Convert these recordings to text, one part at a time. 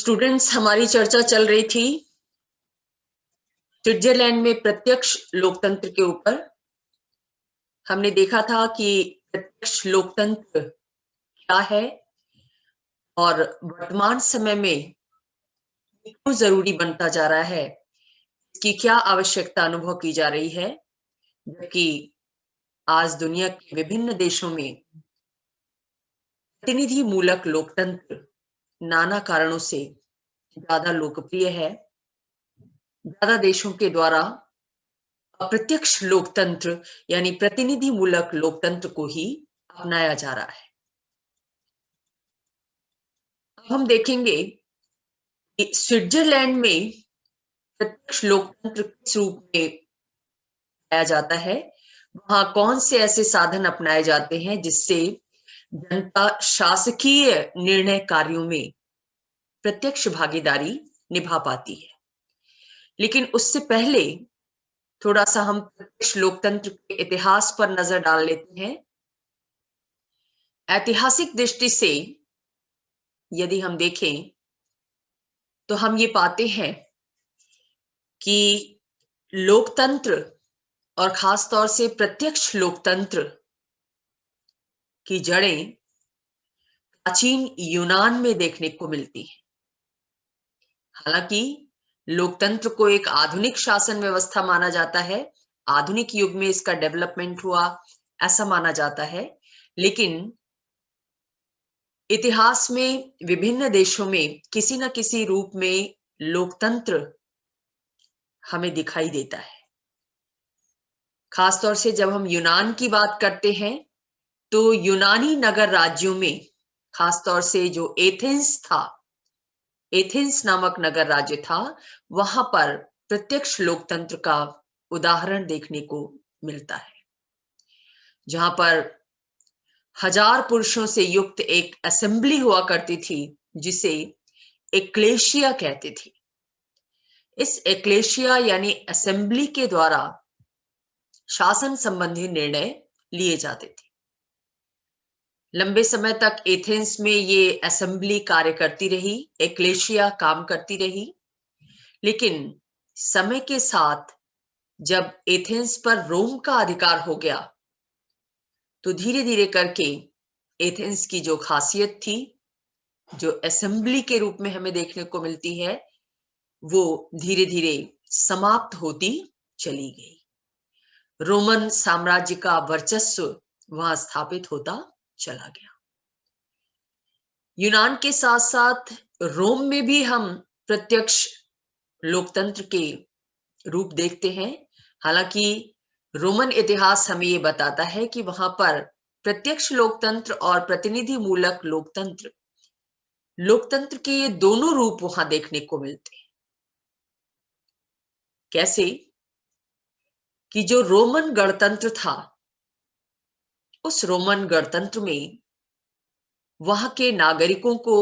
Students, हमारी चर्चा चल रही थी स्विट्जरलैंड में प्रत्यक्ष लोकतंत्र के ऊपर। हमने देखा था कि प्रत्यक्ष लोकतंत्र क्या है और वर्तमान समय में क्यों जरूरी बनता जा रहा है, इसकी क्या आवश्यकता अनुभव की जा रही है, जबकि आज दुनिया के विभिन्न देशों में प्रतिनिधि मूलक लोकतंत्र नाना कारणों से ज्यादा लोकप्रिय है। ज्यादा देशों के द्वारा अप्रत्यक्ष लोकतंत्र यानी प्रतिनिधि मूलक लोकतंत्र को ही अपनाया जा रहा है। अब हम देखेंगे कि स्विट्जरलैंड में प्रत्यक्ष लोकतंत्र किस रूप में पाया जाता है, वहां कौन से ऐसे साधन अपनाए जाते हैं जिससे जनता शासकीय निर्णय कार्यों में प्रत्यक्ष भागीदारी निभा पाती है। लेकिन उससे पहले थोड़ा सा हम प्रत्यक्ष लोकतंत्र के इतिहास पर नजर डाल लेते हैं। ऐतिहासिक दृष्टि से यदि हम देखें तो हम ये पाते हैं कि लोकतंत्र और खास तौर से प्रत्यक्ष लोकतंत्र की जड़ें प्राचीन यूनान में देखने को मिलती हैं। हालांकि लोकतंत्र को एक आधुनिक शासन व्यवस्था माना जाता है, आधुनिक युग में इसका डेवलपमेंट हुआ ऐसा माना जाता है, लेकिन इतिहास में विभिन्न देशों में किसी न किसी रूप में लोकतंत्र हमें दिखाई देता है। खासतौर से जब हम यूनान की बात करते हैं तो यूनानी नगर राज्यों में खासतौर से जो एथेंस था, एथेंस नामक नगर राज्य था, वहां पर प्रत्यक्ष लोकतंत्र का उदाहरण देखने को मिलता है, जहां पर 1000 पुरुषों से युक्त एक असेंबली हुआ करती थी जिसे एक्लेशिया कहते थे। इस एक्लेशिया यानी असेंबली के द्वारा शासन संबंधी निर्णय लिए जाते थे। लंबे समय तक एथेंस में ये असेंबली कार्य करती रही, एक्लेशिया काम करती रही, लेकिन समय के साथ जब एथेंस पर रोम का अधिकार हो गया तो धीरे धीरे करके एथेंस की जो खासियत थी, जो असेंबली के रूप में हमें देखने को मिलती है, वो धीरे धीरे समाप्त होती चली गई। रोमन साम्राज्य का वर्चस्व वहां स्थापित होता चला गया। यूनान के साथ साथ रोम में भी हम प्रत्यक्ष लोकतंत्र के रूप देखते हैं। हालांकि रोमन इतिहास हमें ये बताता है कि वहां पर प्रत्यक्ष लोकतंत्र और प्रतिनिधि मूलक लोकतंत्र, लोकतंत्र के ये दोनों रूप वहां देखने को मिलते हैं। कैसे कि जो रोमन गणतंत्र था, उस रोमन गणतंत्र में वहां के नागरिकों को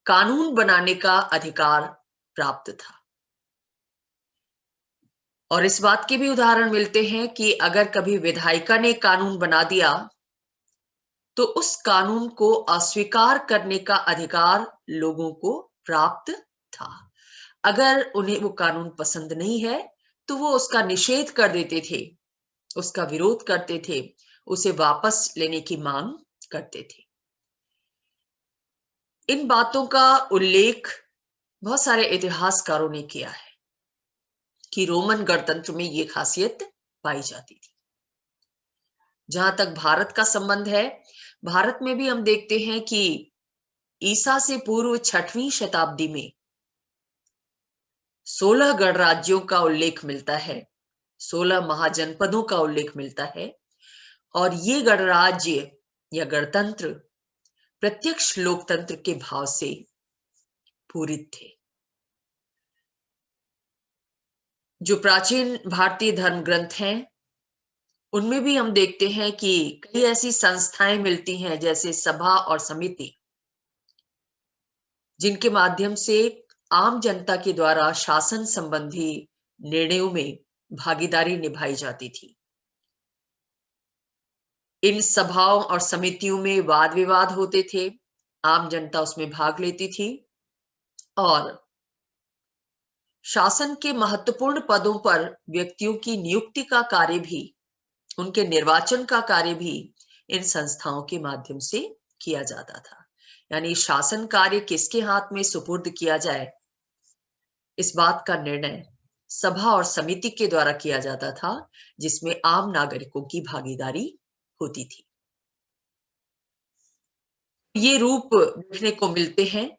कानून बनाने का अधिकार प्राप्त था, और इस बात के भी उदाहरण मिलते हैं कि अगर कभी विधायिका ने कानून बना दिया तो उस कानून को अस्वीकार करने का अधिकार लोगों को प्राप्त था। अगर उन्हें वो कानून पसंद नहीं है तो वो उसका निषेध कर देते थे, उसका विरोध करते थे, उसे वापस लेने की मांग करते थे। इन बातों का उल्लेख बहुत सारे इतिहासकारों ने किया है कि रोमन गणतंत्र में ये खासियत पाई जाती थी। जहां तक भारत का संबंध है, भारत में भी हम देखते हैं कि ईसा से पूर्व 6वीं शताब्दी में 16 गणराज्यों का उल्लेख मिलता है, 16 महाजनपदों का उल्लेख मिलता है, और ये गणराज्य या गणतंत्र प्रत्यक्ष लोकतंत्र के भाव से पूरित थे। जो प्राचीन भारतीय धर्म ग्रंथ हैं उनमें भी हम देखते हैं कि कई ऐसी संस्थाएं मिलती हैं जैसे सभा और समिति, जिनके माध्यम से आम जनता के द्वारा शासन संबंधी निर्णयों में भागीदारी निभाई जाती थी। इन सभाओं और समितियों में वाद विवाद होते थे, आम जनता उसमें भाग लेती थी और शासन के महत्वपूर्ण पदों पर व्यक्तियों की नियुक्ति का कार्य भी, उनके निर्वाचन का कार्य भी इन संस्थाओं के माध्यम से किया जाता था। यानी शासन कार्य किसके हाथ में सुपुर्द किया जाए, इस बात का निर्णय सभा और समिति के द्वारा किया जाता था, जिसमें आम नागरिकों की भागीदारी होती थी। ये रूप देखने को मिलते हैं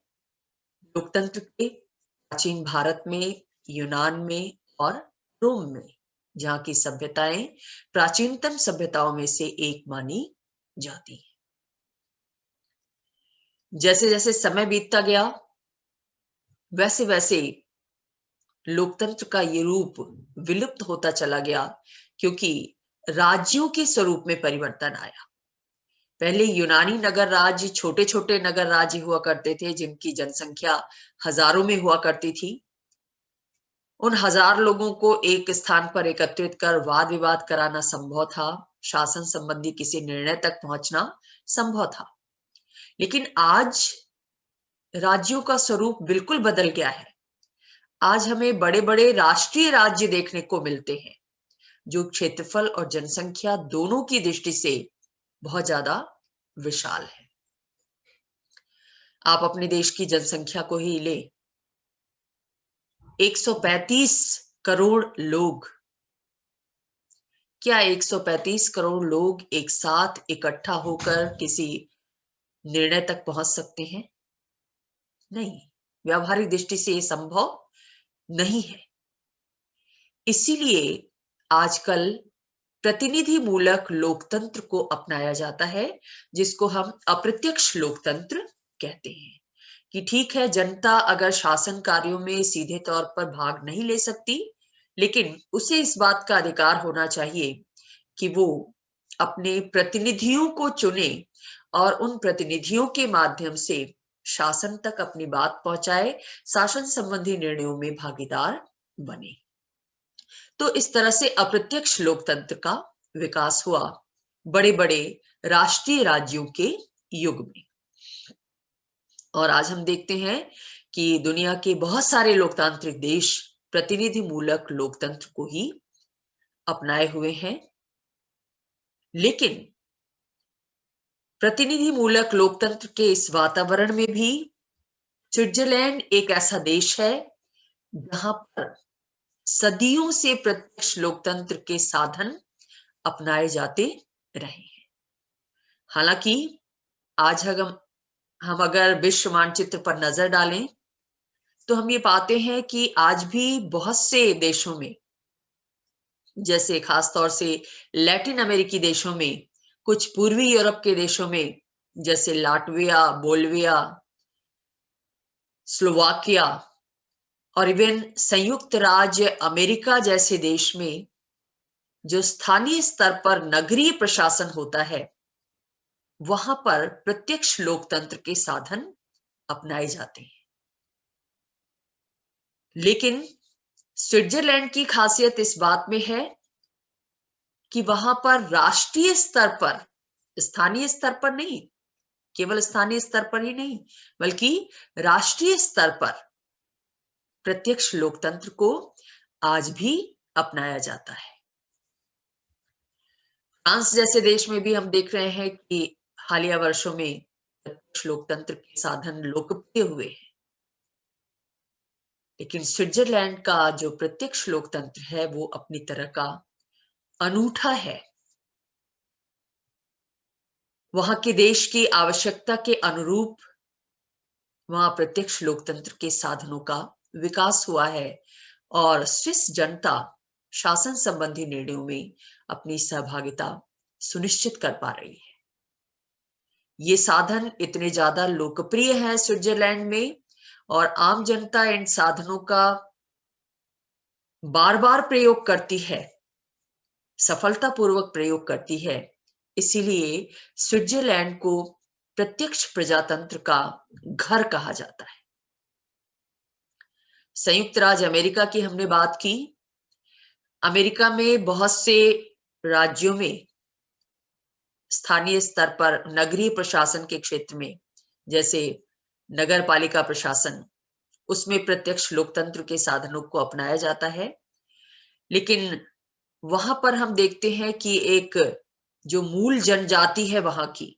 लोकतंत्र के प्राचीन भारत में, यूनान में और रोम में, जहां की सभ्यताएं प्राचीनतम सभ्यताओं में से एक मानी जाती है। जैसे जैसे समय बीतता गया, वैसे वैसे लोकतंत्र का ये रूप विलुप्त होता चला गया, क्योंकि राज्यों के स्वरूप में परिवर्तन आया। पहले यूनानी नगर राज्य छोटे छोटे नगर राज्य हुआ करते थे, जिनकी जनसंख्या हजारों में हुआ करती थी। उन हजार लोगों को एक स्थान पर एकत्रित कर वाद विवाद कराना संभव था, शासन संबंधी किसी निर्णय तक पहुंचना संभव था। लेकिन आज राज्यों का स्वरूप बिल्कुल बदल गया है। आज हमें बड़े बड़े राष्ट्रीय राज्य देखने को मिलते हैं, जो क्षेत्रफल और जनसंख्या दोनों की दृष्टि से बहुत ज्यादा विशाल है। आप अपने देश की जनसंख्या को ही ले, 135 करोड़ लोग। क्या 135 करोड़ लोग एक साथ इकट्ठा होकर किसी निर्णय तक पहुंच सकते हैं? नहीं, व्यावहारिक दृष्टि से यह संभव नहीं है। इसीलिए आजकल प्रतिनिधि मूलक लोकतंत्र को अपनाया जाता है, जिसको हम अप्रत्यक्ष लोकतंत्र कहते हैं। कि ठीक है, जनता अगर शासन कार्यों में सीधे तौर पर भाग नहीं ले सकती, लेकिन उसे इस बात का अधिकार होना चाहिए कि वो अपने प्रतिनिधियों को चुने और उन प्रतिनिधियों के माध्यम से शासन तक अपनी बात पहुंचाए, शासन संबंधी निर्णयों में भागीदार बने। तो इस तरह से अप्रत्यक्ष लोकतंत्र का विकास हुआ बड़े बड़े राष्ट्रीय राज्यों के युग में। और आज हम देखते हैं कि दुनिया के बहुत सारे लोकतांत्रिक देश प्रतिनिधि मूलक लोकतंत्र को ही अपनाए हुए हैं। लेकिन प्रतिनिधि मूलक लोकतंत्र के इस वातावरण में भी स्विट्जरलैंड एक ऐसा देश है जहां पर सदियों से प्रत्यक्ष लोकतंत्र के साधन अपनाए जाते रहे हैं। हालांकि आज हम अगर विश्व मानचित्र पर नजर डालें तो हम ये पाते हैं कि आज भी बहुत से देशों में, जैसे खासतौर से लैटिन अमेरिकी देशों में, कुछ पूर्वी यूरोप के देशों में जैसे लाटविया, बोल्विया, स्लोवाकिया और इवन संयुक्त राज्य अमेरिका जैसे देश में जो स्थानीय स्तर पर नगरीय प्रशासन होता है, वहां पर प्रत्यक्ष लोकतंत्र के साधन अपनाए जाते हैं। लेकिन स्विट्जरलैंड की खासियत इस बात में है कि वहां पर राष्ट्रीय स्तर पर, स्थानीय स्तर पर नहीं, केवल स्थानीय स्तर पर ही नहीं, बल्कि राष्ट्रीय स्तर पर प्रत्यक्ष लोकतंत्र को आज भी अपनाया जाता है। फ्रांस जैसे देश में भी हम देख रहे हैं कि हालिया वर्षों में प्रत्यक्ष लोकतंत्र के साधन लोकप्रिय हुए हैं। लेकिन स्विट्जरलैंड का जो प्रत्यक्ष लोकतंत्र है वो अपनी तरह का अनूठा है। वहां के देश की आवश्यकता के अनुरूप वहां प्रत्यक्ष लोकतंत्र के साधनों का विकास हुआ है और स्विस जनता शासन संबंधी निर्णयों में अपनी सहभागिता सुनिश्चित कर पा रही है। ये साधन इतने ज्यादा लोकप्रिय हैं स्विट्जरलैंड में और आम जनता इन साधनों का बार बार प्रयोग करती है, सफलतापूर्वक प्रयोग करती है। इसीलिए स्विट्जरलैंड को प्रत्यक्ष प्रजातंत्र का घर कहा जाता है। संयुक्त राज्य अमेरिका की हमने बात की। अमेरिका में बहुत से राज्यों में स्थानीय स्तर पर नगरीय प्रशासन के क्षेत्र में, जैसे नगर पालिका प्रशासन, उसमें प्रत्यक्ष लोकतंत्र के साधनों को अपनाया जाता है। लेकिन वहां पर हम देखते हैं कि एक जो मूल जनजाति है वहां की,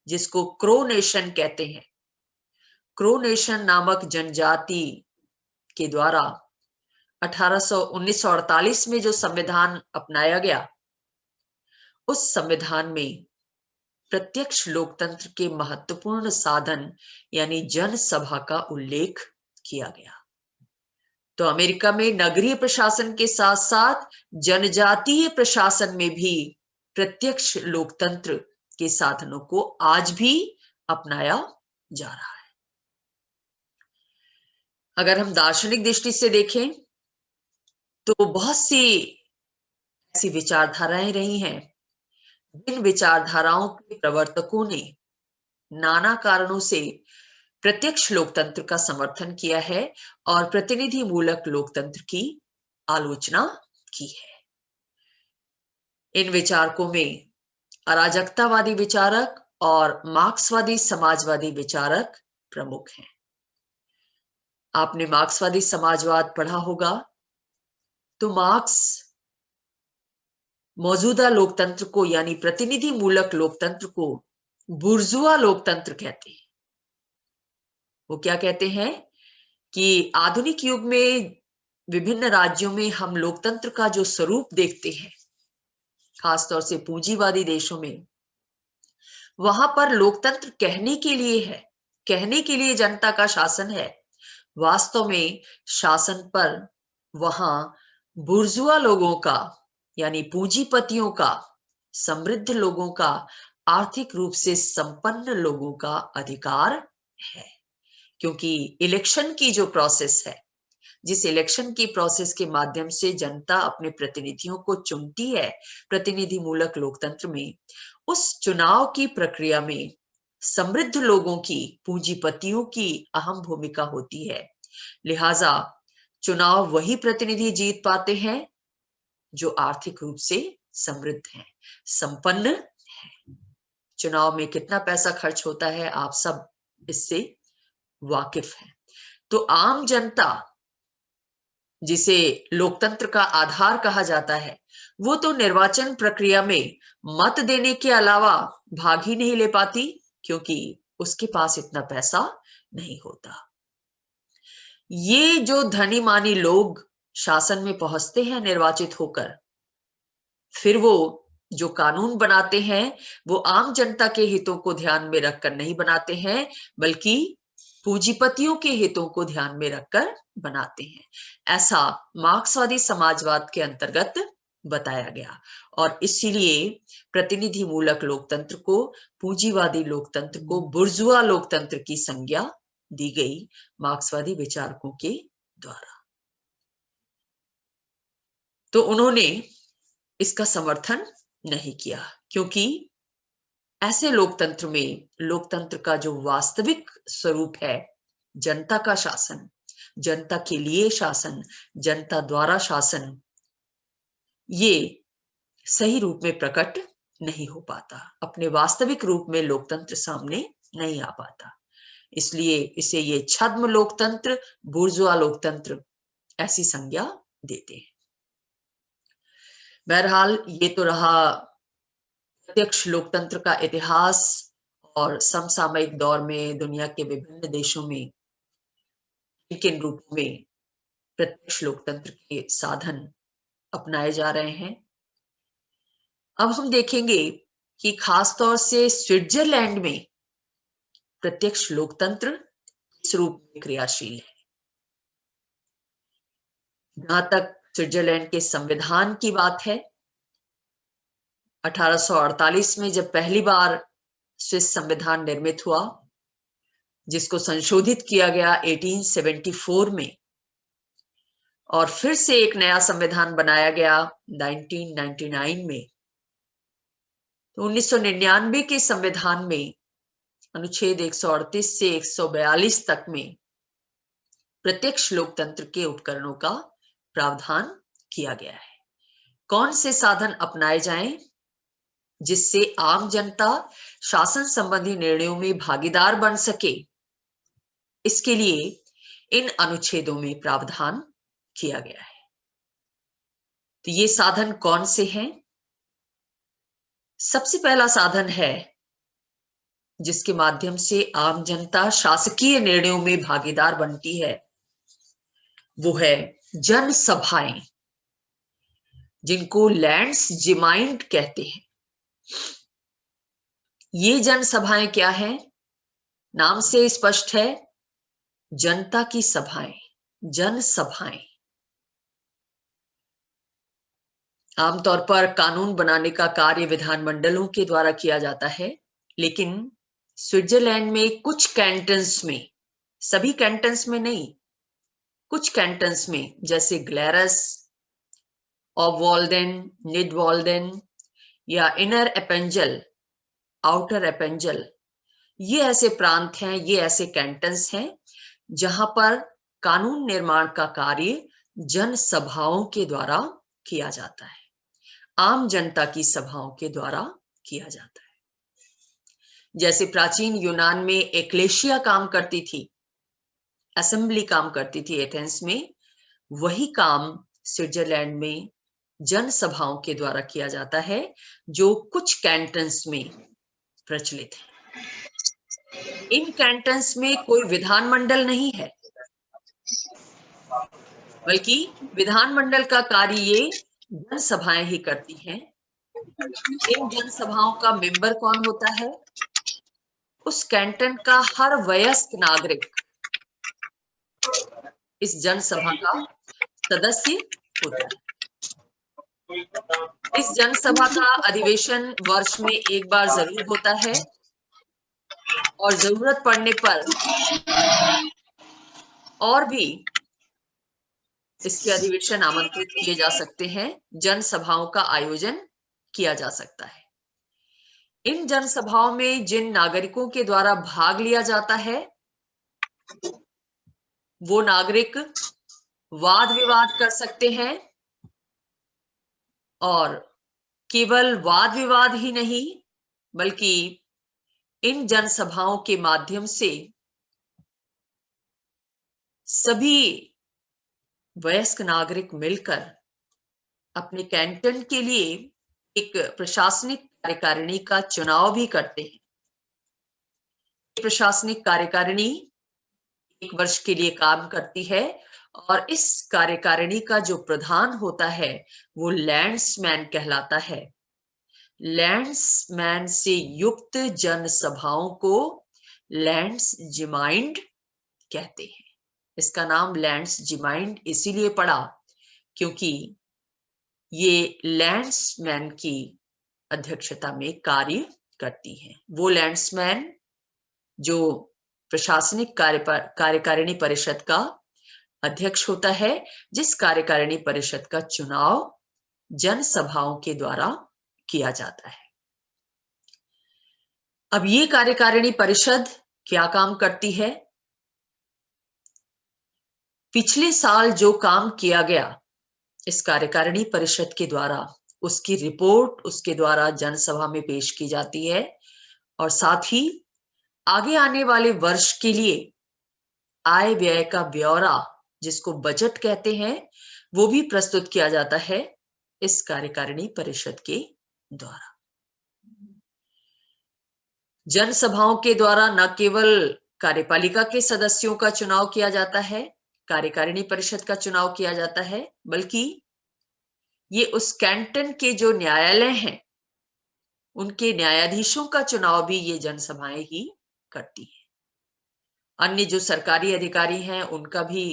जिसको क्रो नेशन कहते हैं, क्रो नेशन नामक जनजाति के द्वारा 1948 में जो संविधान अपनाया गया, उस संविधान में प्रत्यक्ष लोकतंत्र के महत्वपूर्ण साधन यानी जनसभा का उल्लेख किया गया। तो अमेरिका में नगरीय प्रशासन के साथ साथ जनजातीय प्रशासन में भी प्रत्यक्ष लोकतंत्र के साधनों को आज भी अपनाया जा रहा है। अगर हम दार्शनिक दृष्टि से देखें तो बहुत सी ऐसी विचारधाराएं रही हैं जिन विचारधाराओं के प्रवर्तकों ने नाना कारणों से प्रत्यक्ष लोकतंत्र का समर्थन किया है और प्रतिनिधि मूलक लोकतंत्र की आलोचना की है। इन विचारकों में अराजकतावादी विचारक और मार्क्सवादी समाजवादी विचारक प्रमुख हैं। आपने मार्क्सवादी समाजवाद पढ़ा होगा, तो मार्क्स मौजूदा लोकतंत्र को यानी प्रतिनिधि मूलक लोकतंत्र को बुर्जुआ लोकतंत्र कहते हैं। वो क्या कहते हैं कि आधुनिक युग में विभिन्न राज्यों में हम लोकतंत्र का जो स्वरूप देखते हैं, खासतौर से पूंजीवादी देशों में, वहां पर लोकतंत्र कहने के लिए है, कहने के लिए जनता का शासन है। वास्तव में शासन पर वहां बुर्जुआ लोगों का यानी पूंजीपतियों का, समृद्ध लोगों का, आर्थिक रूप से संपन्न लोगों का अधिकार है। क्योंकि इलेक्शन की जो प्रोसेस है, जिस इलेक्शन की प्रोसेस के माध्यम से जनता अपने प्रतिनिधियों को चुनती है प्रतिनिधि मूलक लोकतंत्र में, उस चुनाव की प्रक्रिया में समृद्ध लोगों की, पूंजीपतियों की अहम भूमिका होती है। लिहाजा चुनाव वही प्रतिनिधि जीत पाते हैं जो आर्थिक रूप से समृद्ध हैं, संपन्न हैं। चुनाव में कितना पैसा खर्च होता है, आप सब इससे वाकिफ हैं। तो आम जनता, जिसे लोकतंत्र का आधार कहा जाता है, वो तो निर्वाचन प्रक्रिया में मत देने के अलावा भाग ही नहीं ले पाती, क्योंकि उसके पास इतना पैसा नहीं होता। ये जो धनी मानी लोग शासन में पहुंचते हैं निर्वाचित होकर, फिर वो जो कानून बनाते हैं वो आम जनता के हितों को ध्यान में रखकर नहीं बनाते हैं, बल्कि पूंजीपतियों के हितों को ध्यान में रखकर बनाते हैं। ऐसा मार्क्सवादी समाजवाद के अंतर्गत बताया गया और इसीलिए प्रतिनिधि मूलक लोकतंत्र को, पूंजीवादी लोकतंत्र को बुर्जुआ लोकतंत्र की संज्ञा दी गई मार्क्सवादी विचारकों के द्वारा। तो उन्होंने इसका समर्थन नहीं किया, क्योंकि ऐसे लोकतंत्र में लोकतंत्र का जो वास्तविक स्वरूप है, जनता का शासन, जनता के लिए शासन, जनता द्वारा शासन, ये सही रूप में प्रकट नहीं हो पाता, अपने वास्तविक रूप में लोकतंत्र सामने नहीं आ पाता। इसलिए इसे ये छद्म लोकतंत्र, बुर्जुआ लोकतंत्र ऐसी संज्ञा देते हैं। बहरहाल ये तो रहा प्रत्यक्ष लोकतंत्र का इतिहास और समसामयिक दौर में दुनिया के विभिन्न देशों में किन रूपों में प्रत्यक्ष लोकतंत्र के साधन अपनाए जा रहे हैं। अब हम देखेंगे कि खासतौर से स्विट्जरलैंड में प्रत्यक्ष लोकतंत्र किस रूप में क्रियाशील है। जहां तक स्विट्जरलैंड के संविधान की बात है, 1848 में जब पहली बार स्विस संविधान निर्मित हुआ, जिसको संशोधित किया गया 1874 में, और फिर से एक नया संविधान बनाया गया 1999 में, तो 1999 के संविधान में अनुच्छेद 138 से 142 तक में प्रत्यक्ष लोकतंत्र के उपकरणों का प्रावधान किया गया है। कौन से साधन अपनाए जाएं जिससे आम जनता शासन संबंधी निर्णयों में भागीदार बन सके, इसके लिए इन अनुच्छेदों में प्रावधान किया गया है। तो ये साधन कौन से हैं? सबसे पहला साधन है जिसके माध्यम से आम जनता शासकीय निर्णयों में भागीदार बनती है, वो है जनसभाएं, जिनको लैंड्स जिमाइंड कहते हैं। ये जनसभाएं क्या है? नाम से स्पष्ट है, जनता की सभाएं, जनसभाएं। आमतौर पर कानून बनाने का कार्य विधानमंडलों के द्वारा किया जाता है, लेकिन स्विट्जरलैंड में कुछ कैंटन्स में, सभी कैंटन्स में नहीं, कुछ कैंटन्स में, जैसे ग्लैरस, ऑबवाल्डेन, निडवाल्डेन या इनर एपेंजल, आउटर एपेंजल, ये ऐसे प्रांत हैं, ये ऐसे कैंटन्स हैं जहां पर कानून निर्माण का कार्य जनसभाओं के द्वारा किया जाता है, आम जनता की सभाओं के द्वारा किया जाता है। जैसे प्राचीन यूनान में एक्लेशिया काम करती थी, असेंबली काम करती थी एथेंस में, वही काम स्विट्जरलैंड में जनसभाओं के द्वारा किया जाता है, जो कुछ कैंटन्स में प्रचलित है। इन कैंटन्स में कोई विधानमंडल नहीं है, बल्कि विधानमंडल का कार्य ये जनसभाएं ही करती हैं। इन जनसभाओं का मेंबर कौन होता है? उस कैंटन का हर वयस्क नागरिक इस जनसभा का सदस्य होता है। इस जनसभा का अधिवेशन वर्ष में एक बार जरूर होता है और जरूरत पड़ने पर और भी इसके अधिवेशन आमंत्रित किए जा सकते हैं, जनसभाओं का आयोजन किया जा सकता है। इन जनसभाओं में जिन नागरिकों के द्वारा भाग लिया जाता है, वो नागरिक वाद विवाद कर सकते हैं, और केवल वाद विवाद ही नहीं, बल्कि इन जनसभाओं के माध्यम से सभी वयस्क नागरिक मिलकर अपने कैंटन के लिए एक प्रशासनिक कार्यकारिणी का चुनाव भी करते हैं। प्रशासनिक कार्यकारिणी एक वर्ष के लिए काम करती है, और इस कार्यकारिणी का जो प्रधान होता है वो लैंड्समैन कहलाता है। लैंड्समैन से युक्त जनसभाओं को लैंड्स जिमाइंड कहते हैं। इसका नाम लैंड्स जिमाइंड इसीलिए पड़ा क्योंकि ये लैंड्समैन की अध्यक्षता में कार्य करती हैं। वो लैंड्समैन जो प्रशासनिक कार्यकारिणी परिषद का अध्यक्ष होता है, जिस कार्यकारिणी परिषद का चुनाव जनसभाओं के द्वारा किया जाता है। अब ये कार्यकारिणी परिषद क्या काम करती है? पिछले साल जो काम किया गया इस कार्यकारिणी परिषद के द्वारा, उसकी रिपोर्ट उसके द्वारा जनसभा में पेश की जाती है, और साथ ही आगे आने वाले वर्ष के लिए आय व्यय का ब्यौरा, जिसको बजट कहते हैं, वो भी प्रस्तुत किया जाता है इस कार्यकारिणी परिषद के द्वारा। जनसभाओं के द्वारा न केवल कार्यपालिका के सदस्यों का चुनाव किया जाता है, कार्यकारिणी परिषद का चुनाव किया जाता है, बल्कि ये उस कैंटन के जो न्यायालय हैं उनके न्यायाधीशों का चुनाव भी ये जनसभाएं ही करती हैं। अन्य जो सरकारी अधिकारी हैं उनका भी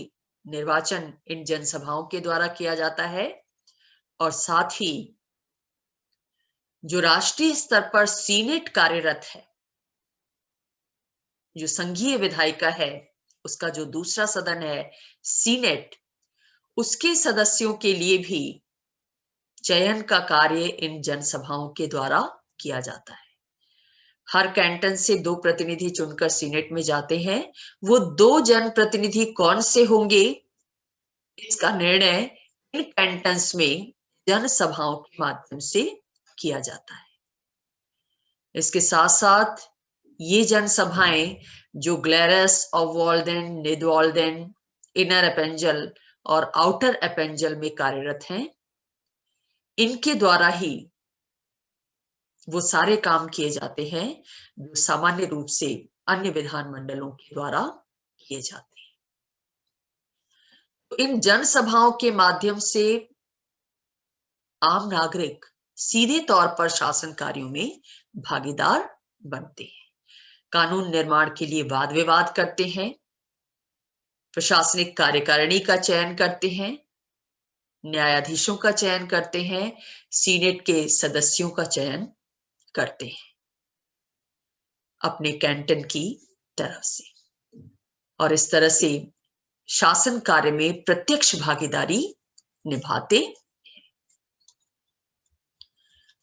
निर्वाचन इन जनसभाओं के द्वारा किया जाता है, और साथ ही जो राष्ट्रीय स्तर पर सीनेट कार्यरत है, जो संघीय विधायिका है, उसका जो दूसरा सदन है सीनेट, उसके सदस्यों के लिए भी चयन का कार्य इन जनसभाओं के द्वारा किया जाता है। हर कैंटन से 2 प्रतिनिधि चुनकर सीनेट में जाते हैं। वो 2 जनप्रतिनिधि कौन से होंगे, इसका निर्णय इन कैंटन्स में जनसभाओं के माध्यम से किया जाता है। इसके साथ साथ ये जनसभाएं जो ग्लैरस, ऑबवाल्डेन, निडवाल्डेन इनर एपेंजल और आउटर एपेंजल में कार्यरत हैं, इनके द्वारा ही वो सारे काम किए जाते हैं जो सामान्य रूप से अन्य विधानमंडलों के द्वारा किए जाते हैं। तो इन जनसभाओं के माध्यम से आम नागरिक सीधे तौर पर शासन कार्यों में भागीदार बनते हैं, कानून निर्माण के लिए वाद विवाद करते हैं, प्रशासनिक कार्यकारिणी का चयन करते हैं, न्यायाधीशों का चयन करते हैं, सीनेट के सदस्यों का चयन करते हैं अपने कैंटन की तरफ से, और इस तरह से शासन कार्य में प्रत्यक्ष भागीदारी निभाते हैं।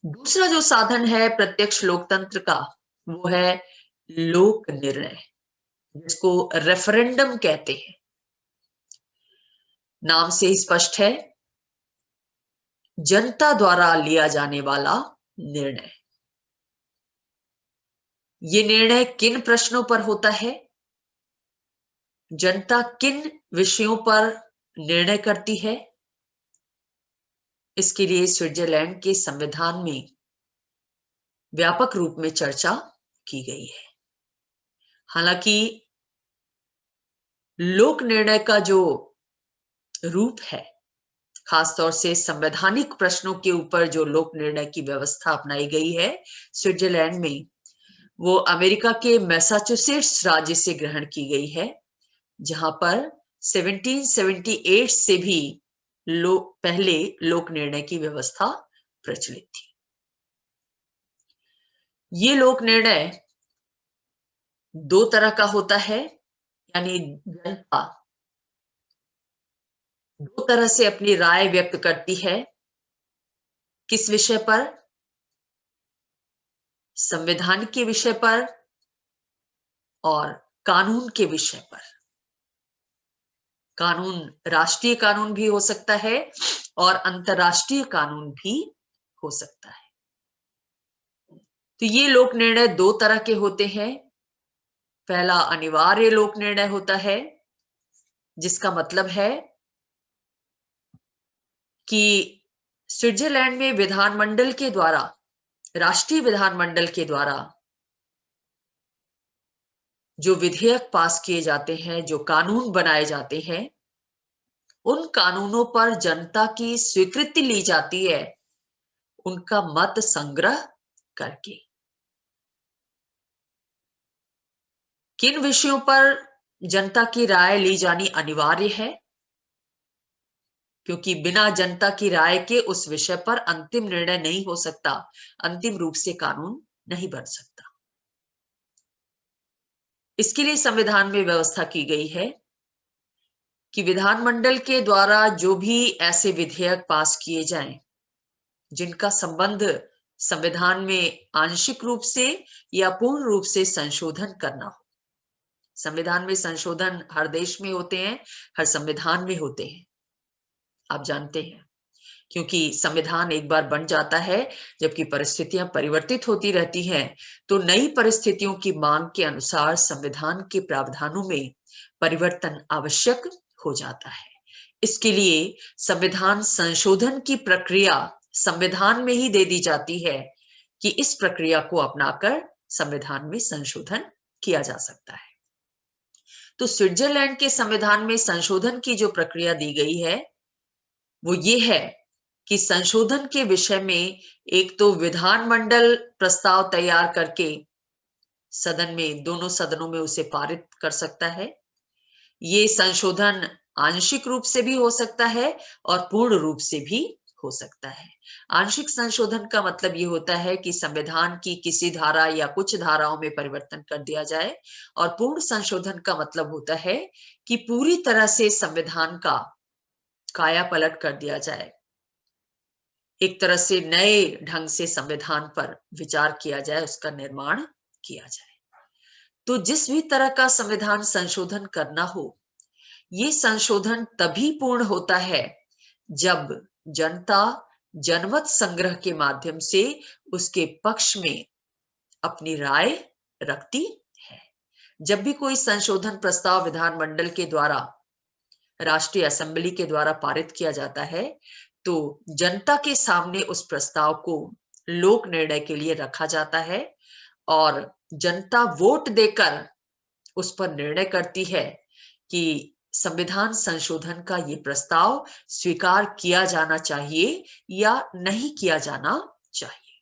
दूसरा जो साधन है प्रत्यक्ष लोकतंत्र का, वो है लोक निर्णय, जिसको रेफरेंडम कहते हैं। नाम से ही स्पष्ट है, जनता द्वारा लिया जाने वाला निर्णय। ये निर्णय किन प्रश्नों पर होता है, जनता किन विषयों पर निर्णय करती है, इसके लिए स्विट्जरलैंड के संविधान में व्यापक रूप में चर्चा की गई है। हालांकि लोक निर्णय का जो रूप है, खासतौर से संवैधानिक प्रश्नों के ऊपर जो लोक निर्णय की व्यवस्था अपनाई गई है स्विट्जरलैंड में, वो अमेरिका के मैसाचुसेट्स राज्य से ग्रहण की गई है, जहां पर 1778 से भी पहले लोक निर्णय की व्यवस्था प्रचलित थी। ये लोक निर्णय दो तरह का होता है, यानी जनता दो तरह से अपनी राय व्यक्त करती है। किस विषय पर? संविधान के विषय पर और कानून के विषय पर। कानून राष्ट्रीय कानून भी हो सकता है और अंतरराष्ट्रीय कानून भी हो सकता है। तो ये लोक निर्णय दो तरह के होते हैं। पहला अनिवार्य लोक निर्णय होता है, जिसका मतलब है कि स्विट्जरलैंड में विधानमंडल के द्वारा, राष्ट्रीय विधानमंडल के द्वारा जो विधेयक पास किए जाते हैं, जो कानून बनाए जाते हैं, उन कानूनों पर जनता की स्वीकृति ली जाती है, उनका मत संग्रह करके। किन विषयों पर जनता की राय ली जानी अनिवार्य है? क्योंकि बिना जनता की राय के उस विषय पर अंतिम निर्णय नहीं हो सकता, अंतिम रूप से कानून नहीं बन सकता। इसके लिए संविधान में व्यवस्था की गई है कि विधानमंडल के द्वारा जो भी ऐसे विधेयक पास किए जाएं, जिनका संबंध संविधान में आंशिक रूप से या पूर्ण रूप से संशोधन करना हो। संविधान में संशोधन हर देश में होते हैं, हर संविधान में होते हैं, आप जानते हैं, क्योंकि संविधान एक बार बन जाता है, जबकि परिस्थितियां परिवर्तित होती रहती हैं, तो नई परिस्थितियों की मांग के अनुसार संविधान के प्रावधानों में परिवर्तन आवश्यक हो जाता है। इसके लिए संविधान संशोधन की प्रक्रिया संविधान में ही दे दी जाती है कि इस प्रक्रिया को अपनाकर संविधान में संशोधन किया जा सकता है। तो स्विट्जरलैंड के संविधान में संशोधन की जो प्रक्रिया दी गई है, वो ये है कि संशोधन के विषय में एक तो विधानमंडल प्रस्ताव तैयार करके सदन में, दोनों सदनों में उसे पारित कर सकता है। ये संशोधन आंशिक रूप से भी हो सकता है और पूर्ण रूप से भी हो सकता है। आंशिक संशोधन का मतलब ये होता है कि संविधान की किसी धारा या कुछ धाराओं में परिवर्तन कर दिया जाए, और पूर्ण संशोधन का मतलब होता है कि पूरी तरह से संविधान का काया पलट कर दिया जाए, एक तरह से नए ढंग से संविधान पर विचार किया जाए, उसका निर्माण किया जाए। तो जिस भी तरह का संविधान संशोधन करना हो, ये संशोधन तभी पूर्ण होता है जब जनता जनमत संग्रह के माध्यम से उसके पक्ष में अपनी राय रखती है। जब भी कोई संशोधन प्रस्ताव विधानमंडल के द्वारा राष्ट्रीय असेंबली के द्वारा पारित किया जाता है, तो जनता के सामने उस प्रस्ताव को लोक निर्णय के लिए रखा जाता है और जनता वोट देकर उस पर निर्णय करती है कि संविधान संशोधन का ये प्रस्ताव स्वीकार किया जाना चाहिए या नहीं किया जाना चाहिए।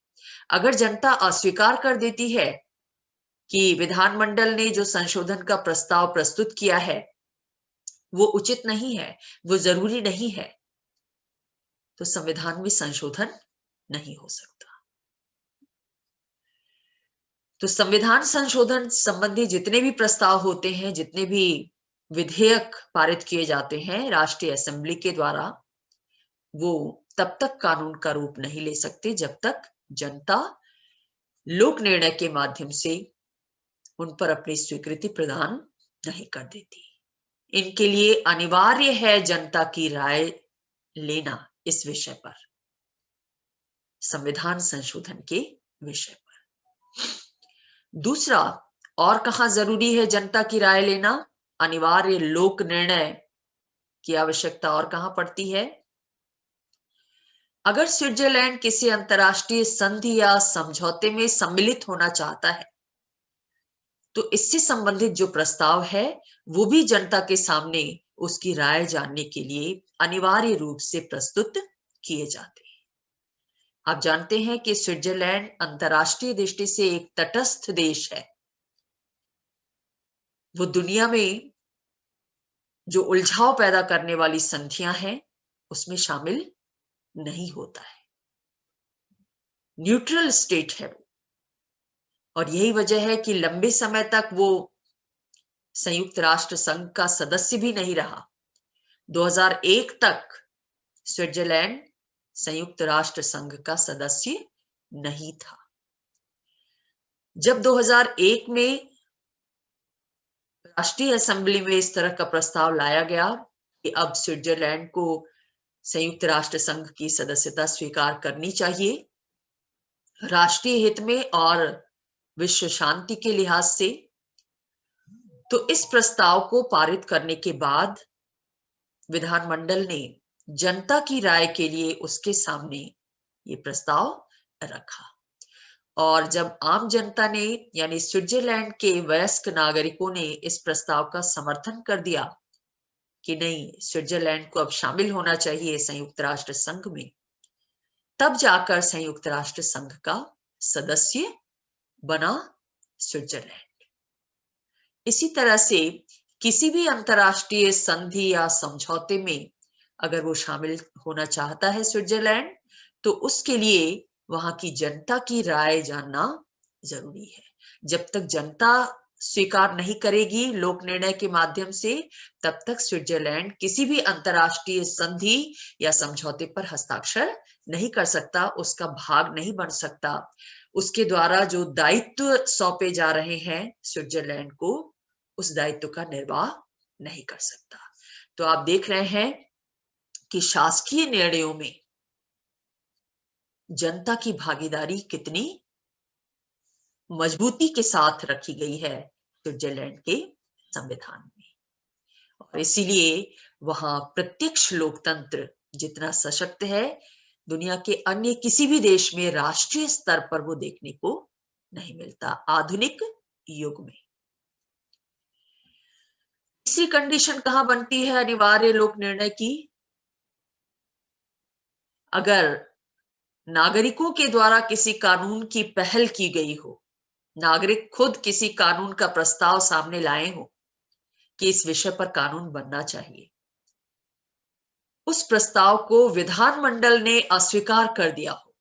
अगर जनता अस्वीकार कर देती है कि विधानमंडल ने जो संशोधन का प्रस्ताव प्रस्तुत किया है वो उचित नहीं है, वो जरूरी नहीं है, तो संविधान में संशोधन नहीं हो सकता। तो संविधान संशोधन संबंधी जितने भी प्रस्ताव होते हैं, जितने भी विधेयक पारित किए जाते हैं राष्ट्रीय असेंबली के द्वारा, वो तब तक कानून का रूप नहीं ले सकते जब तक जनता लोक निर्णय के माध्यम से उन पर अपनी स्वीकृति प्रदान नहीं कर देती। इनके लिए अनिवार्य है जनता की राय लेना इस विषय पर, संविधान संशोधन के विषय पर। दूसरा, और कहां जरूरी है जनता की राय लेना, अनिवार्य लोक निर्णय की आवश्यकता और कहां पड़ती है? अगर स्विट्जरलैंड किसी अंतरराष्ट्रीय संधि या समझौते में सम्मिलित होना चाहता है तो इससे संबंधित जो प्रस्ताव है वो भी जनता के सामने उसकी राय जानने के लिए अनिवार्य रूप से प्रस्तुत किए जाते हैं। आप जानते हैं कि स्विट्जरलैंड अंतरराष्ट्रीय दृष्टि से एक तटस्थ देश है। वो दुनिया में जो उलझाव पैदा करने वाली संधियां हैं उसमें शामिल नहीं होता है, न्यूट्रल स्टेट है वो। और यही वजह है कि लंबे समय तक वो संयुक्त राष्ट्र संघ का सदस्य भी नहीं रहा। 2001 तक स्विट्जरलैंड संयुक्त राष्ट्र संघ का सदस्य नहीं था। जब 2001 में राष्ट्रीय असेंबली में इस तरह का प्रस्ताव लाया गया कि अब स्विट्जरलैंड को संयुक्त राष्ट्र संघ की सदस्यता स्वीकार करनी चाहिए, राष्ट्रीय हित में और विश्व शांति के लिहाज से, तो इस प्रस्ताव को पारित करने के बाद विधानमंडल ने जनता की राय के लिए उसके सामने ये प्रस्ताव रखा। और जब आम जनता ने यानी स्विट्जरलैंड के वयस्क नागरिकों ने इस प्रस्ताव का समर्थन कर दिया कि नहीं, स्विट्जरलैंड को अब शामिल होना चाहिए संयुक्त राष्ट्र संघ में, तब जाकर संयुक्त राष्ट्र संघ का सदस्य बना स्विट्जरलैंड। इसी तरह से किसी भी अंतरराष्ट्रीय संधि या समझौते में अगर वो शामिल होना चाहता है स्विट्जरलैंड, तो उसके लिए वहां की जनता की राय जानना जरूरी है। जब तक जनता स्वीकार नहीं करेगी लोक निर्णय के माध्यम से, तब तक स्विट्जरलैंड किसी भी अंतरराष्ट्रीय संधि या समझौते पर हस्ताक्षर नहीं कर सकता, उसका भाग नहीं बन सकता। उसके द्वारा जो दायित्व सौंपे जा रहे हैं स्विट्जरलैंड को, उस दायित्व का निर्वाह नहीं कर सकता। तो आप देख रहे हैं कि शासकीय निर्णयों में जनता की भागीदारी कितनी मजबूती के साथ रखी गई है स्विट्जरलैंड के संविधान में। और इसीलिए वहां प्रत्यक्ष लोकतंत्र जितना सशक्त है, दुनिया के अन्य किसी भी देश में राष्ट्रीय स्तर पर वो देखने को नहीं मिलता आधुनिक युग में। तीसरी कंडीशन कहां बनती है अनिवार्य लोक निर्णय की? अगर नागरिकों के द्वारा किसी कानून की पहल की गई हो, नागरिक खुद किसी कानून का प्रस्ताव सामने लाए हो कि इस विषय पर कानून बनना चाहिए, उस प्रस्ताव को विधानमंडल ने अस्वीकार कर दिया हो,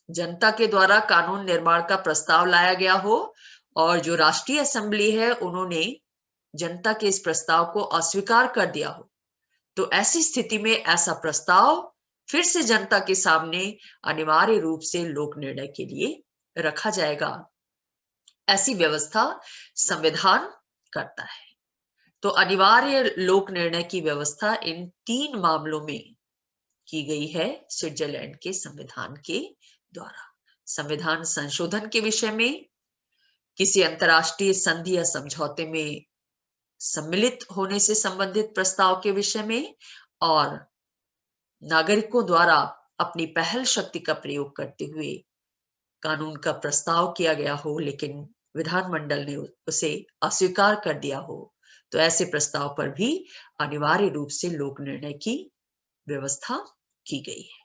जनता के द्वारा कानून निर्माण का प्रस्ताव लाया गया हो और जो राष्ट्रीय असेंबली है उन्होंने जनता के इस प्रस्ताव को अस्वीकार कर दिया हो, तो ऐसी स्थिति में ऐसा प्रस्ताव फिर से जनता के सामने अनिवार्य रूप से लोक निर्णय के लिए रखा जाएगा। ऐसी व्यवस्था संविधान करता है। तो अनिवार्य लोक निर्णय की व्यवस्था इन 3 मामलों में की गई है स्विट्जरलैंड के संविधान के द्वारा। संविधान संशोधन के विषय में, किसी अंतरराष्ट्रीय संधि या समझौते में सम्मिलित होने से संबंधित प्रस्ताव के विषय में और नागरिकों द्वारा अपनी पहल शक्ति का प्रयोग करते हुए कानून का प्रस्ताव किया गया हो, लेकिन विधानमंडल ने उसे अस्वीकार कर दिया हो, तो ऐसे प्रस्ताव पर भी अनिवार्य रूप से लोक निर्णय की व्यवस्था की गई है।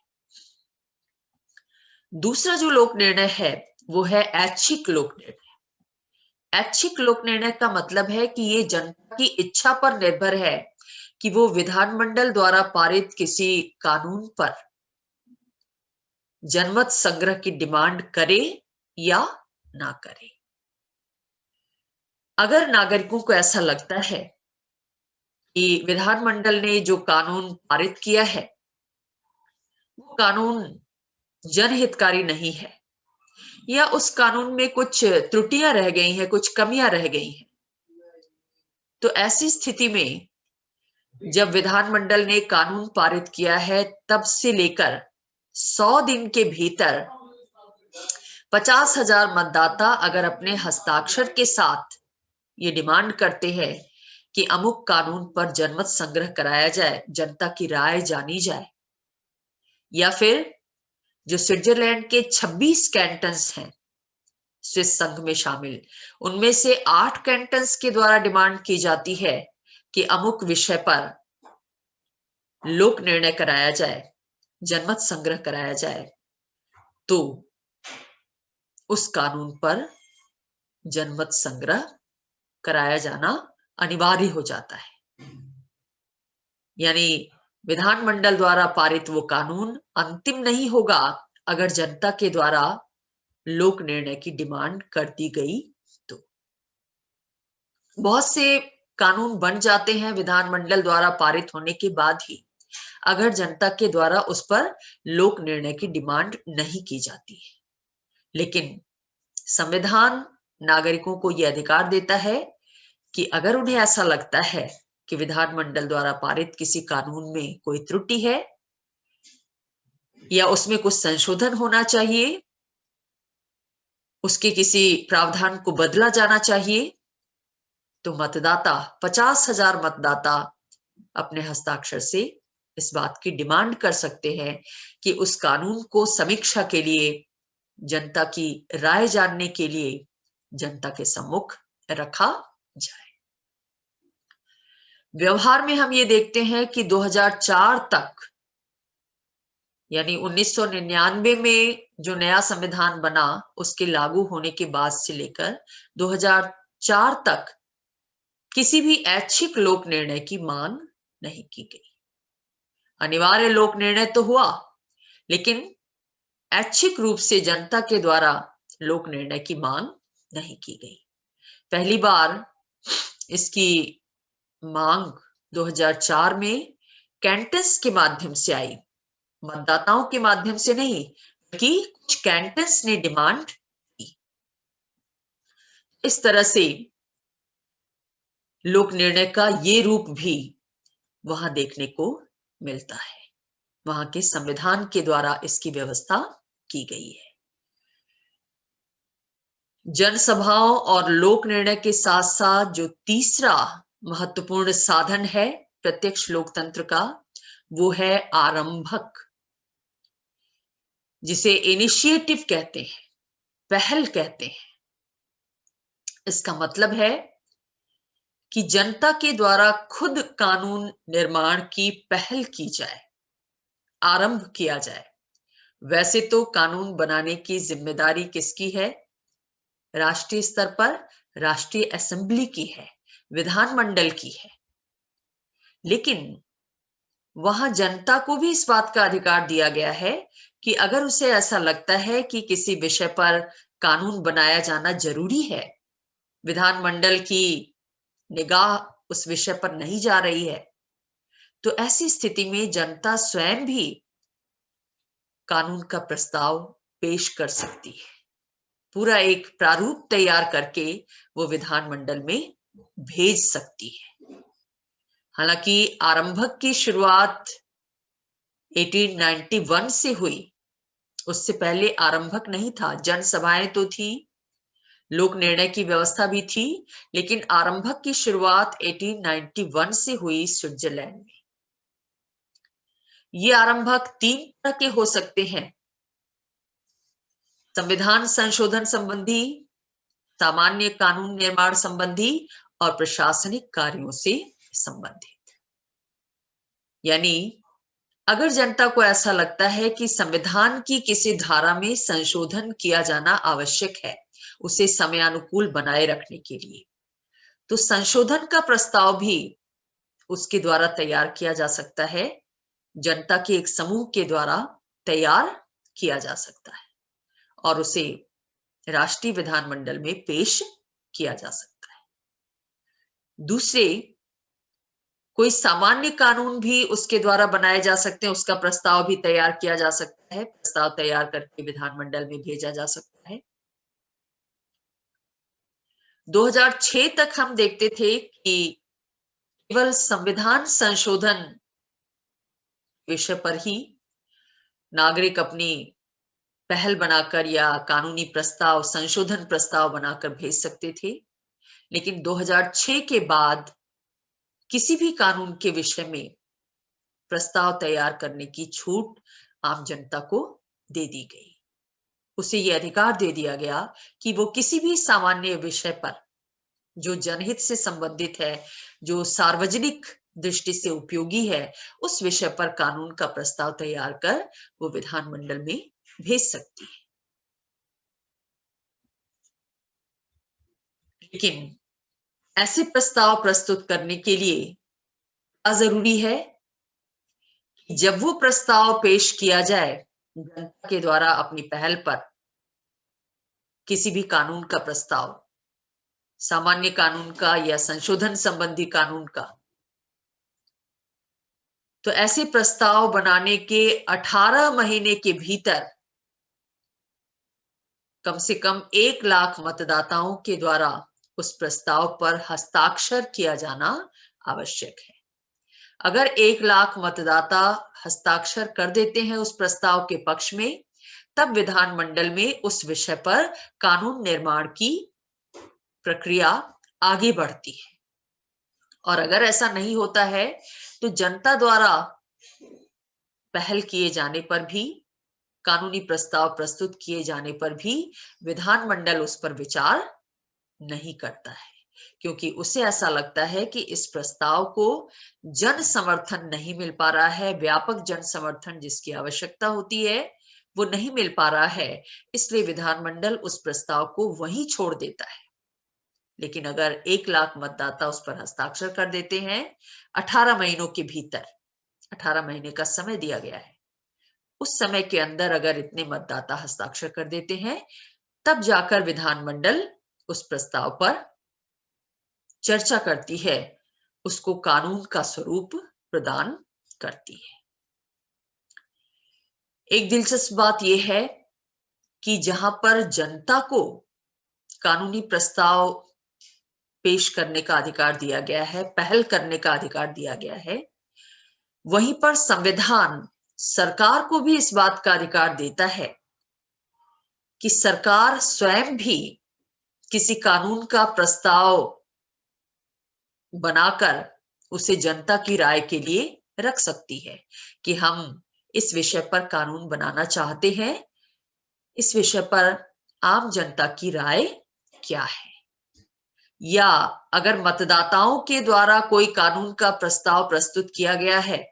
दूसरा जो लोक निर्णय है वो है ऐच्छिक लोक निर्णय। ऐच्छिक लोक निर्णय का मतलब है कि ये जनता की इच्छा पर निर्भर है कि वो विधानमंडल द्वारा पारित किसी कानून पर जनमत संग्रह की डिमांड करे या ना करे। अगर नागरिकों को ऐसा लगता है कि विधानमंडल ने जो कानून पारित किया है वो कानून जनहितकारी नहीं है, या उस कानून में कुछ त्रुटियां रह गई हैं, कुछ कमियां रह गई हैं, तो ऐसी स्थिति में जब विधानमंडल ने कानून पारित किया है तब से लेकर 100 दिन के भीतर 50,000 मतदाता अगर अपने हस्ताक्षर के साथ ये डिमांड करते हैं कि अमुक कानून पर जनमत संग्रह कराया जाए, जनता की राय जानी जाए, या फिर जो स्विट्जरलैंड के 26 कैंटन्स हैं स्विस संघ में शामिल, उनमें से 8 कैंटन्स के द्वारा डिमांड की जाती है कि अमुक विषय पर लोक निर्णय कराया जाए, जनमत संग्रह कराया जाए, तो उस कानून पर जनमत संग्रह कराया जाना अनिवार्य हो जाता है। यानी विधानमंडल द्वारा पारित वो कानून अंतिम नहीं होगा अगर जनता के द्वारा लोक निर्णय की डिमांड कर दी गई तो। बहुत से कानून बन जाते हैं विधानमंडल द्वारा पारित होने के बाद ही, अगर जनता के द्वारा उस पर लोक निर्णय की डिमांड नहीं की जाती है। लेकिन संविधान नागरिकों को यह अधिकार देता है कि अगर उन्हें ऐसा लगता है कि विधानमंडल द्वारा पारित किसी कानून में कोई त्रुटि है या उसमें कुछ संशोधन होना चाहिए, उसके किसी प्रावधान को बदला जाना चाहिए, तो मतदाता 50,000 मतदाता अपने हस्ताक्षर से इस बात की डिमांड कर सकते हैं कि उस कानून को समीक्षा के लिए, जनता की राय जानने के लिए जनता के सम्मुख रखा जाए। व्यवहार में हम ये देखते हैं कि 2004 तक, यानी 1999 में जो नया संविधान बना उसके लागू होने के बाद से लेकर 2004 तक किसी भी ऐच्छिक लोक निर्णय की मांग नहीं की गई। अनिवार्य लोक निर्णय तो हुआ, लेकिन ऐच्छिक रूप से जनता के द्वारा लोक निर्णय की मांग नहीं की गई। पहली बार इसकी मांग 2004 में कैंटस के माध्यम से आई, मतदाताओं के माध्यम से नहीं, कि कुछ कैंटस ने डिमांड की। इस तरह से लोक निर्णय का ये रूप भी वहां देखने को मिलता है। वहां के संविधान के द्वारा इसकी व्यवस्था की गई है। जनसभाओं और लोक निर्णय के साथ साथ जो तीसरा महत्वपूर्ण साधन है प्रत्यक्ष लोकतंत्र का, वो है आरंभक, जिसे इनिशिएटिव कहते हैं, पहल कहते हैं। इसका मतलब है कि जनता के द्वारा खुद कानून निर्माण की पहल की जाए, आरंभ किया जाए। वैसे तो कानून बनाने की जिम्मेदारी किसकी है? राष्ट्रीय स्तर पर राष्ट्रीय असेंबली की है, विधानमंडल की है। लेकिन वहां जनता को भी इस बात का अधिकार दिया गया है कि अगर उसे ऐसा लगता है कि किसी विषय पर कानून बनाया जाना जरूरी है, विधानमंडल की निगाह उस विषय पर नहीं जा रही है, तो ऐसी स्थिति में जनता स्वयं भी कानून का प्रस्ताव पेश कर सकती है। पूरा एक प्रारूप तैयार करके वो विधानमंडल में भेज सकती है। हालांकि आरंभक की शुरुआत 1891 से हुई, उससे पहले आरंभक नहीं था। जनसभाएं तो थी, लोक निर्णय की व्यवस्था भी थी, लेकिन आरंभक की शुरुआत 1891 से हुई स्विट्जरलैंड में। ये आरंभक 3 तरह के हो सकते हैं: संविधान संशोधन संबंधी, सामान्य कानून निर्माण संबंधी और प्रशासनिक कार्यों से संबंधित। यानी अगर जनता को ऐसा लगता है कि संविधान की किसी धारा में संशोधन किया जाना आवश्यक है उसे समयानुकूल बनाए रखने के लिए, तो संशोधन का प्रस्ताव भी उसके द्वारा तैयार किया जा सकता है, जनता के एक समूह के द्वारा तैयार किया जा सकता है और उसे राष्ट्रीय विधानमंडल में पेश किया जा सकता है। दूसरे, कोई सामान्य कानून भी उसके द्वारा बनाए जा सकते हैं, उसका प्रस्ताव भी तैयार किया जा सकता है, प्रस्ताव तैयार करके विधानमंडल में भेजा जा सकता है। 2006 तक हम देखते थे कि केवल संविधान संशोधन विषय पर ही नागरिक अपनी पहल बनाकर या कानूनी प्रस्ताव, संशोधन प्रस्ताव बनाकर भेज सकते थे, लेकिन 2006 के बाद किसी भी कानून के विषय में प्रस्ताव तैयार करने की छूट आम जनता को दे दी गई। उसे यह अधिकार दे दिया गया कि वो किसी भी सामान्य विषय पर जो जनहित से संबंधित है, जो सार्वजनिक दृष्टि से उपयोगी है, उस विषय पर कानून का प्रस्ताव तैयार कर वो विधानमंडल में भेज सकती है। लेकिन ऐसे प्रस्ताव प्रस्तुत करने के लिए क्या जरूरी है? जब वो प्रस्ताव पेश किया जाए जनता के द्वारा अपनी पहल पर, किसी भी कानून का प्रस्ताव, सामान्य कानून का या संशोधन संबंधी कानून का, तो ऐसे प्रस्ताव बनाने के 18 महीने के भीतर कम से कम 1 लाख मतदाताओं के द्वारा उस प्रस्ताव पर हस्ताक्षर किया जाना आवश्यक है। अगर 1 लाख मतदाता हस्ताक्षर कर देते हैं उस प्रस्ताव के पक्ष में, तब विधानमंडल में उस विषय पर कानून निर्माण की प्रक्रिया आगे बढ़ती है। और अगर ऐसा नहीं होता है तो जनता द्वारा पहल किए जाने पर भी, कानूनी प्रस्ताव प्रस्तुत किए जाने पर भी विधानमंडल उस पर विचार नहीं करता है, क्योंकि उसे ऐसा लगता है कि इस प्रस्ताव को जन समर्थन नहीं मिल पा रहा है, व्यापक जन समर्थन जिसकी आवश्यकता होती है वो नहीं मिल पा रहा है, इसलिए विधानमंडल उस प्रस्ताव को वहीं छोड़ देता है। लेकिन अगर 1 लाख मतदाता उस पर हस्ताक्षर कर देते हैं 18 महीनों के भीतर, 18 महीने का समय दिया गया है, उस समय के अंदर अगर इतने मतदाता हस्ताक्षर कर देते हैं, तब जाकर विधानमंडल उस प्रस्ताव पर चर्चा करती है, उसको कानून का स्वरूप प्रदान करती है। एक दिलचस्प बात यह है कि जहां पर जनता को कानूनी प्रस्ताव पेश करने का अधिकार दिया गया है, पहल करने का अधिकार दिया गया है, वहीं पर संविधान सरकार को भी इस बात का अधिकार देता है कि सरकार स्वयं भी किसी कानून का प्रस्ताव बनाकर उसे जनता की राय के लिए रख सकती है कि हम इस विषय पर कानून बनाना चाहते हैं, इस विषय पर आम जनता की राय क्या है। या अगर मतदाताओं के द्वारा कोई कानून का प्रस्ताव प्रस्तुत किया गया है,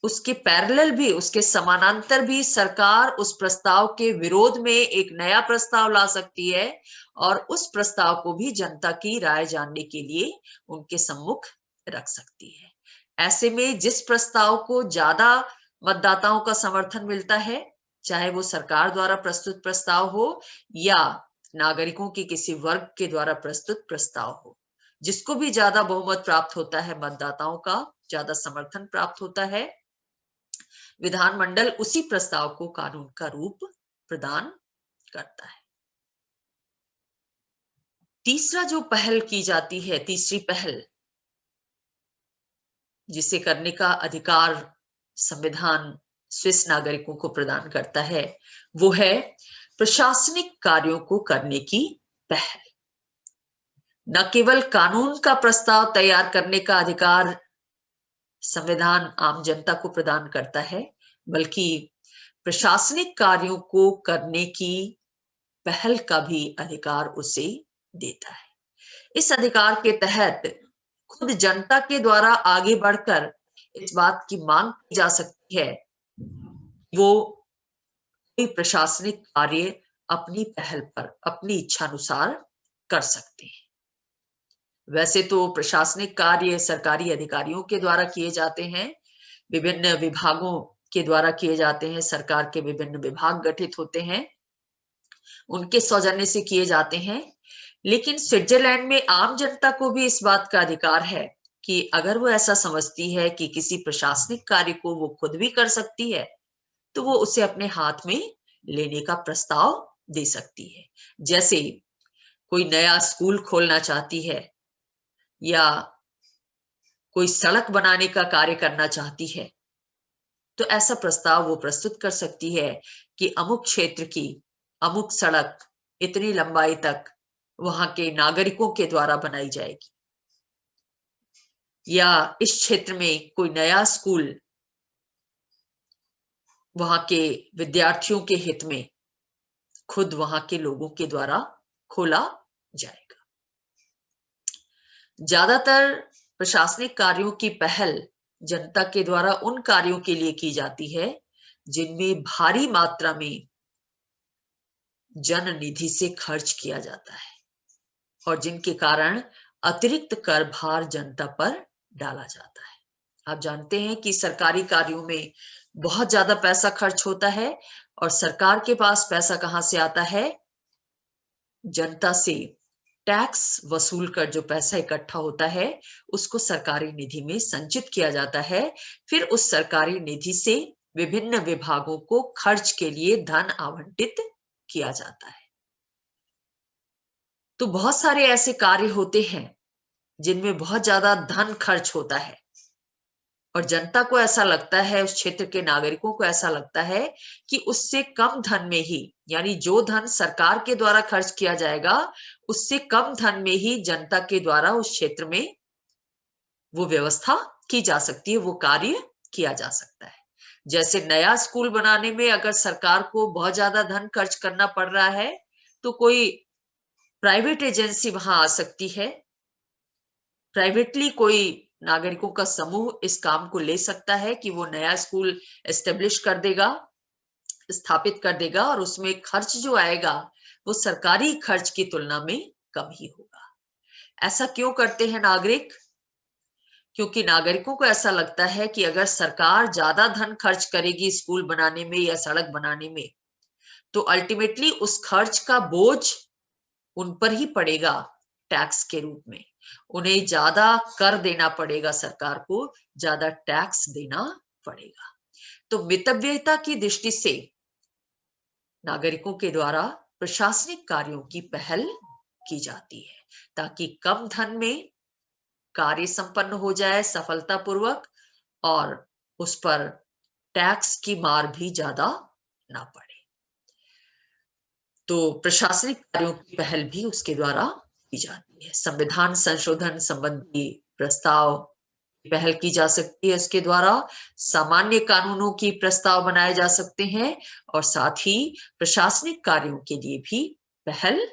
उसके पैरेलल भी, उसके समानांतर भी सरकार उस प्रस्ताव के विरोध में एक नया प्रस्ताव ला सकती है और उस प्रस्ताव को भी जनता की राय जानने के लिए उनके सम्मुख रख सकती है। ऐसे में जिस प्रस्ताव को ज्यादा मतदाताओं का समर्थन मिलता है, चाहे वो सरकार द्वारा प्रस्तुत प्रस्ताव हो या नागरिकों के किसी वर्ग के द्वारा प्रस्तुत प्रस्ताव हो, जिसको भी ज्यादा बहुमत प्राप्त होता है, मतदाताओं का ज्यादा समर्थन प्राप्त होता है, विधानमंडल उसी प्रस्ताव को कानून का रूप प्रदान करता है। तीसरा जो पहल की जाती है, तीसरी पहल जिसे करने का अधिकार संविधान स्विस नागरिकों को प्रदान करता है, वो है प्रशासनिक कार्यों को करने की पहल। न केवल कानून का प्रस्ताव तैयार करने का अधिकार संविधान आम जनता को प्रदान करता है, बल्कि प्रशासनिक कार्यों को करने की पहल का भी अधिकार उसे देता है। इस अधिकार के तहत खुद जनता के द्वारा आगे बढ़कर इस बात की मांग की जा सकती है वो कोई प्रशासनिक कार्य अपनी पहल पर अपनी इच्छा अनुसार कर सकते हैं। वैसे तो प्रशासनिक कार्य सरकारी अधिकारियों के द्वारा किए जाते हैं, विभिन्न विभागों के द्वारा किए जाते हैं, सरकार के विभिन्न विभाग गठित होते हैं, उनके सौजन्य से किए जाते हैं। लेकिन स्विट्जरलैंड में आम जनता को भी इस बात का अधिकार है कि अगर वो ऐसा समझती है कि किसी प्रशासनिक कार्य को वो खुद भी कर सकती है, तो वो उसे अपने हाथ में लेने का प्रस्ताव दे सकती है। जैसे कोई नया स्कूल खोलना चाहती है या कोई सड़क बनाने का कार्य करना चाहती है, तो ऐसा प्रस्ताव वो प्रस्तुत कर सकती है कि अमुक क्षेत्र की अमुक सड़क इतनी लंबाई तक वहां के नागरिकों के द्वारा बनाई जाएगी, या इस क्षेत्र में कोई नया स्कूल वहां के विद्यार्थियों के हित में खुद वहां के लोगों के द्वारा खोला जाएगा। ज्यादातर प्रशासनिक कार्यों की पहल जनता के द्वारा उन कार्यों के लिए की जाती है जिनमें भारी मात्रा में जन निधि से खर्च किया जाता है और जिनके कारण अतिरिक्त कर भार जनता पर डाला जाता है। आप जानते हैं कि सरकारी कार्यों में बहुत ज्यादा पैसा खर्च होता है और सरकार के पास पैसा कहां से आता है? जनता से टैक्स वसूल कर जो पैसा इकट्ठा होता है उसको सरकारी निधि में संचित किया जाता है। फिर उस सरकारी निधि से विभिन्न विभागों को खर्च के लिए धन आवंटित किया जाता है। तो बहुत सारे ऐसे कार्य होते हैं जिनमें बहुत ज्यादा धन खर्च होता है और जनता को ऐसा लगता है, उस क्षेत्र के नागरिकों को ऐसा लगता है कि उससे कम धन में ही, यानी जो धन सरकार के द्वारा खर्च किया जाएगा उससे कम धन में ही जनता के द्वारा उस क्षेत्र में वो व्यवस्था की जा सकती है, वो कार्य किया जा सकता है। जैसे नया स्कूल बनाने में अगर सरकार को बहुत ज्यादा धन खर्च करना पड़ रहा है तो कोई प्राइवेट एजेंसी वहां आ सकती है, प्राइवेटली कोई नागरिकों का समूह इस काम को ले सकता है कि वो नया स्कूल एस्टेब्लिश कर देगा, स्थापित कर देगा और उसमें खर्च जो आएगा वो सरकारी खर्च की तुलना में कम ही होगा। ऐसा क्यों करते हैं नागरिक? क्योंकि नागरिकों को ऐसा लगता है कि अगर सरकार ज्यादा धन खर्च करेगी स्कूल बनाने में या सड़क बनाने में तो अल्टीमेटली उस खर्च का बोझ उन पर ही पड़ेगा टैक्स के रूप में। उन्हें ज्यादा कर देना पड़ेगा, सरकार को ज्यादा टैक्स देना पड़ेगा। तो मितव्ययिता की दृष्टि से नागरिकों के द्वारा प्रशासनिक कार्यों की पहल की जाती है ताकि कम धन में कार्य संपन्न हो जाए सफलतापूर्वक और उस पर टैक्स की मार भी ज्यादा ना पड़े। तो प्रशासनिक कार्यों की पहल भी उसके द्वारा की जाती है। संविधान संशोधन संबंधी प्रस्ताव पहल की जा सकती है, इसके द्वारा सामान्य कानूनों की प्रस्ताव बनाए जा सकते हैं और साथ ही प्रशासनिक कार्यों के लिए भी पहल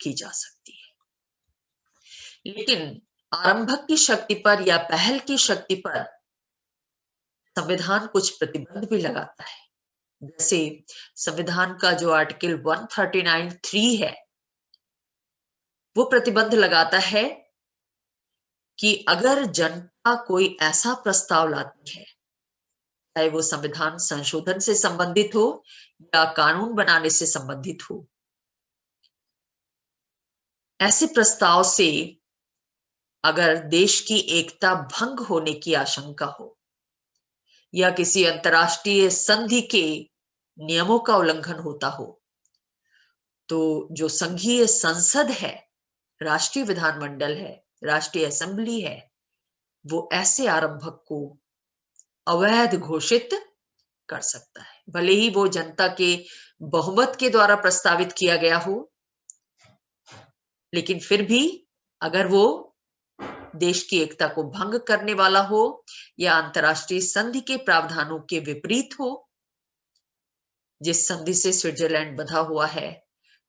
की जा सकती है। लेकिन आरंभक की शक्ति पर या पहल की शक्ति पर संविधान कुछ प्रतिबंध भी लगाता है। जैसे संविधान का जो आर्टिकल 139(3) है वो प्रतिबंध लगाता है कि अगर जनता कोई ऐसा प्रस्ताव लाती है, चाहे वो संविधान संशोधन से संबंधित हो या कानून बनाने से संबंधित हो, ऐसे प्रस्ताव से अगर देश की एकता भंग होने की आशंका हो या किसी अंतर्राष्ट्रीय संधि के नियमों का उल्लंघन होता हो, तो जो संघीय संसद है, राष्ट्रीय विधानमंडल है, राष्ट्रीय असेंबली है, वो ऐसे आरंभक को अवैध घोषित कर सकता है, भले ही वो जनता के बहुमत के द्वारा प्रस्तावित किया गया हो, लेकिन फिर भी अगर वो देश की एकता को भंग करने वाला हो या अंतर्राष्ट्रीय संधि के प्रावधानों के विपरीत हो, जिस संधि से स्विट्जरलैंड बंधा हुआ है,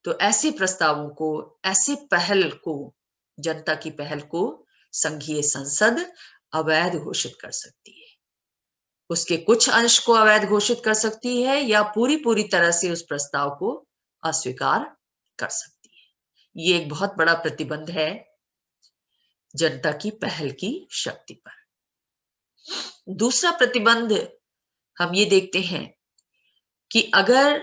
तो ऐसे प्रस्तावों को, ऐसे पहल को, जनता की पहल को संघीय संसद अवैध घोषित कर सकती है। उसके कुछ अंश को अवैध घोषित कर सकती है या पूरी तरह से उस प्रस्ताव को अस्वीकार कर सकती है। ये एक बहुत बड़ा प्रतिबंध है जनता की पहल की शक्ति पर। दूसरा प्रतिबंध हम ये देखते हैं कि अगर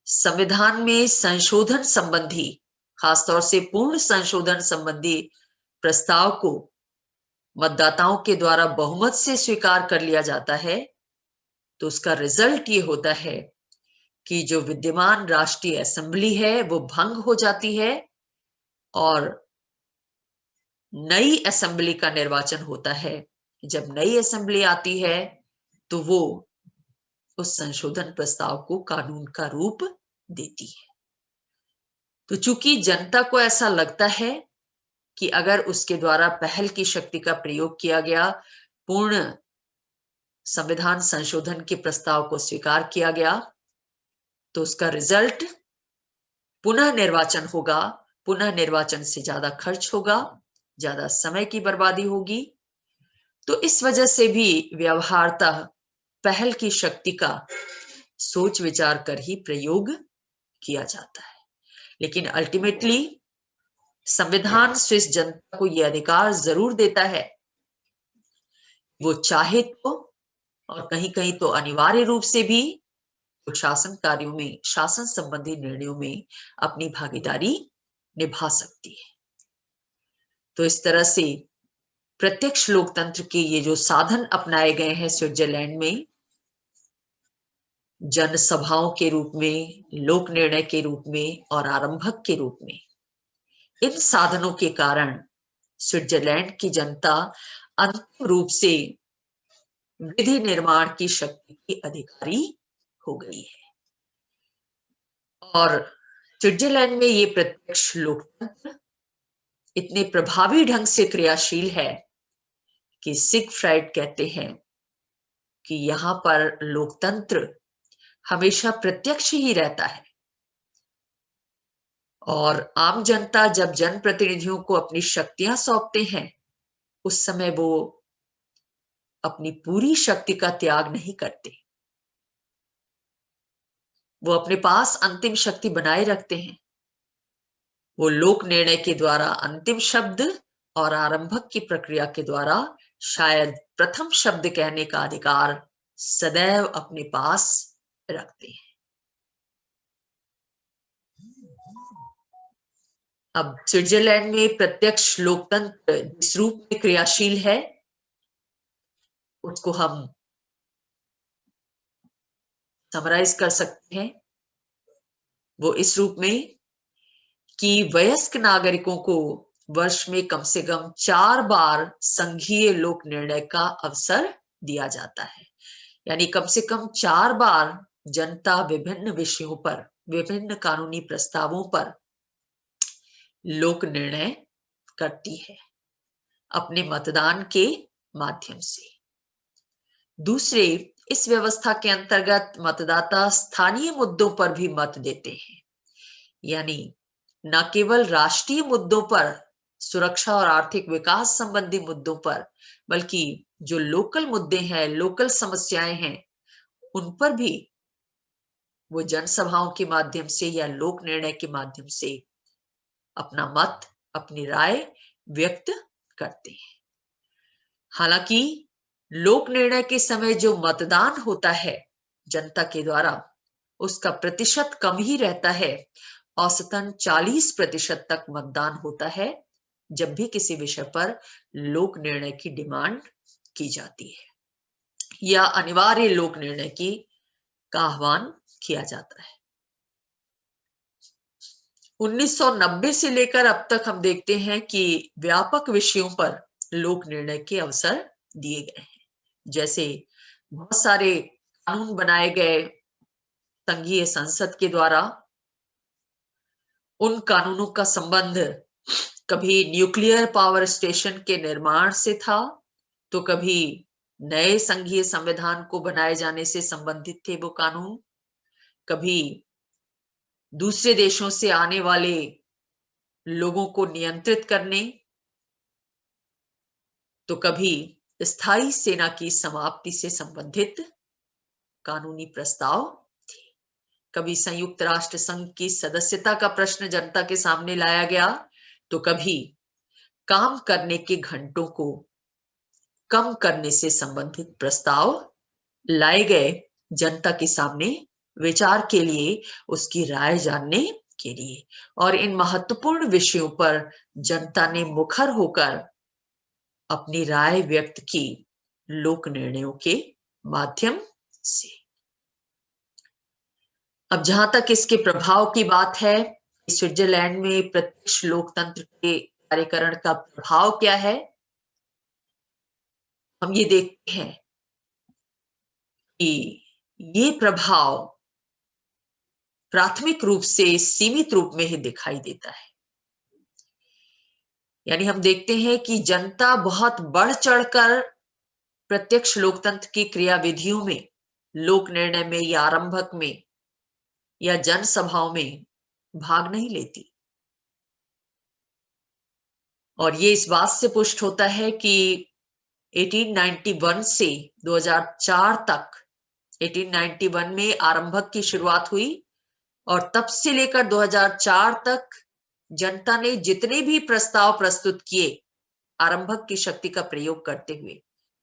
संविधान में संशोधन संबंधी, खासतौर से पूर्ण संशोधन संबंधी प्रस्ताव को मतदाताओं के द्वारा बहुमत से स्वीकार कर लिया जाता है, तो उसका रिजल्ट ये होता है कि जो विद्यमान राष्ट्रीय असेंबली है वो भंग हो जाती है और नई असेंबली का निर्वाचन होता है। जब नई असेंबली आती है तो वो उस संशोधन प्रस्ताव को कानून का रूप देती है। तो चूंकि जनता को ऐसा लगता है कि अगर उसके द्वारा पहल की शक्ति का प्रयोग किया गया, पूर्ण संविधान संशोधन के प्रस्ताव को स्वीकार किया गया, तो उसका रिजल्ट पुनः निर्वाचन होगा। पुनः निर्वाचन से ज्यादा खर्च होगा, ज्यादा समय की बर्बादी होगी। तो इस वजह से भी व्यवहारतः पहल की शक्ति का सोच विचार कर ही प्रयोग किया जाता है। लेकिन अल्टीमेटली संविधान स्विस जनता को यह अधिकार जरूर देता है, वो चाहे तो और कहीं कहीं तो अनिवार्य रूप से भी तो शासन कार्यों में, शासन संबंधी निर्णयों में अपनी भागीदारी निभा सकती है। तो इस तरह से प्रत्यक्ष लोकतंत्र के ये जो साधन अपनाए गए हैं स्विट्जरलैंड में, जनसभाओं के रूप में, लोक निर्णय के रूप में और आरंभक के रूप में, इन साधनों के कारण स्विट्जरलैंड की जनता अंतिम रूप से विधि निर्माण की शक्ति की अधिकारी हो गई है। और स्विट्जरलैंड में ये प्रत्यक्ष लोकतंत्र इतने प्रभावी ढंग से क्रियाशील है कि सिगफ्राइड कहते हैं कि यहां पर लोकतंत्र हमेशा प्रत्यक्ष ही रहता है और आम जनता जब जनप्रतिनिधियों को अपनी शक्तियां सौंपते हैं, उस समय वो अपनी पूरी शक्ति का त्याग नहीं करते। वो अपने पास अंतिम शक्ति बनाए रखते हैं। वो लोक निर्णय के द्वारा अंतिम शब्द और आरंभक की प्रक्रिया के द्वारा शायद प्रथम शब्द कहने का अधिकार सदैव अपने पास रखते हैं। अब स्विट्जरलैंड में प्रत्यक्ष लोकतंत्र जिस रूप में क्रियाशील है, उसको हम समराइज कर सकते हैं। वो इस रूप में कि वयस्क नागरिकों को वर्ष में कम से कम 4 बार संघीय लोक निर्णय का अवसर दिया जाता है। यानी कम से कम 4 बार जनता विभिन्न विषयों पर, विभिन्न कानूनी प्रस्तावों पर लोक निर्णय करती है अपने मतदान के माध्यम से। दूसरे, इस व्यवस्था के अंतर्गत मतदाता स्थानीय मुद्दों पर भी मत देते हैं। यानी न केवल राष्ट्रीय मुद्दों पर, सुरक्षा और आर्थिक विकास संबंधी मुद्दों पर, बल्कि जो लोकल मुद्दे हैं, लोकल समस्याएं हैं, उन पर भी वो जनसभाओं के माध्यम से या लोक निर्णय के माध्यम से अपना मत, अपनी राय व्यक्त करते हैं। हालांकि लोक निर्णय के समय जो मतदान होता है जनता के द्वारा, उसका प्रतिशत कम ही रहता है। औसतन 40% तक मतदान होता है जब भी किसी विषय पर लोक निर्णय की डिमांड की जाती है या अनिवार्य लोक निर्णय की का आह्वान किया जाता है। 1990 से लेकर अब तक हम देखते हैं कि व्यापक विषयों पर लोक निर्णय के अवसर दिए गए हैं। जैसे बहुत सारे कानून बनाए गए संघीय संसद के द्वारा उन कानूनों का संबंध कभी न्यूक्लियर पावर स्टेशन के निर्माण से था, तो कभी नए संघीय संविधान को बनाए जाने से संबंधित थे वो कानून, कभी दूसरे देशों से आने वाले लोगों को नियंत्रित करने, तो कभी स्थायी सेना की समाप्ति से संबंधित कानूनी प्रस्ताव थे। कभी संयुक्त राष्ट्र संघ की सदस्यता का प्रश्न जनता के सामने लाया गया, तो कभी काम करने के घंटों को कम करने से संबंधित प्रस्ताव लाए गए जनता के सामने विचार के लिए, उसकी राय जानने के लिए। और इन महत्वपूर्ण विषयों पर जनता ने मुखर होकर अपनी राय व्यक्त की लोक निर्णयों के माध्यम से। अब जहां तक इसके प्रभाव की बात है, स्विट्जरलैंड में प्रत्यक्ष लोकतंत्र के कार्यकरण का प्रभाव क्या है, हम ये देखते हैं कि ये प्रभाव प्राथमिक रूप से सीमित रूप में ही दिखाई देता है। यानी हम देखते हैं कि जनता बहुत बढ़ चढ़कर प्रत्यक्ष लोकतंत्र की क्रियाविधियों में, लोक निर्णय में या आरंभक में या जनसभाओं में भाग नहीं लेती। और ये इस बात से पुष्ट होता है कि 1891 से 2004 तक, 1891 में आरंभक की शुरुआत हुई और तब से लेकर 2004 तक जनता ने जितने भी प्रस्ताव प्रस्तुत किए आरंभक की शक्ति का प्रयोग करते हुए,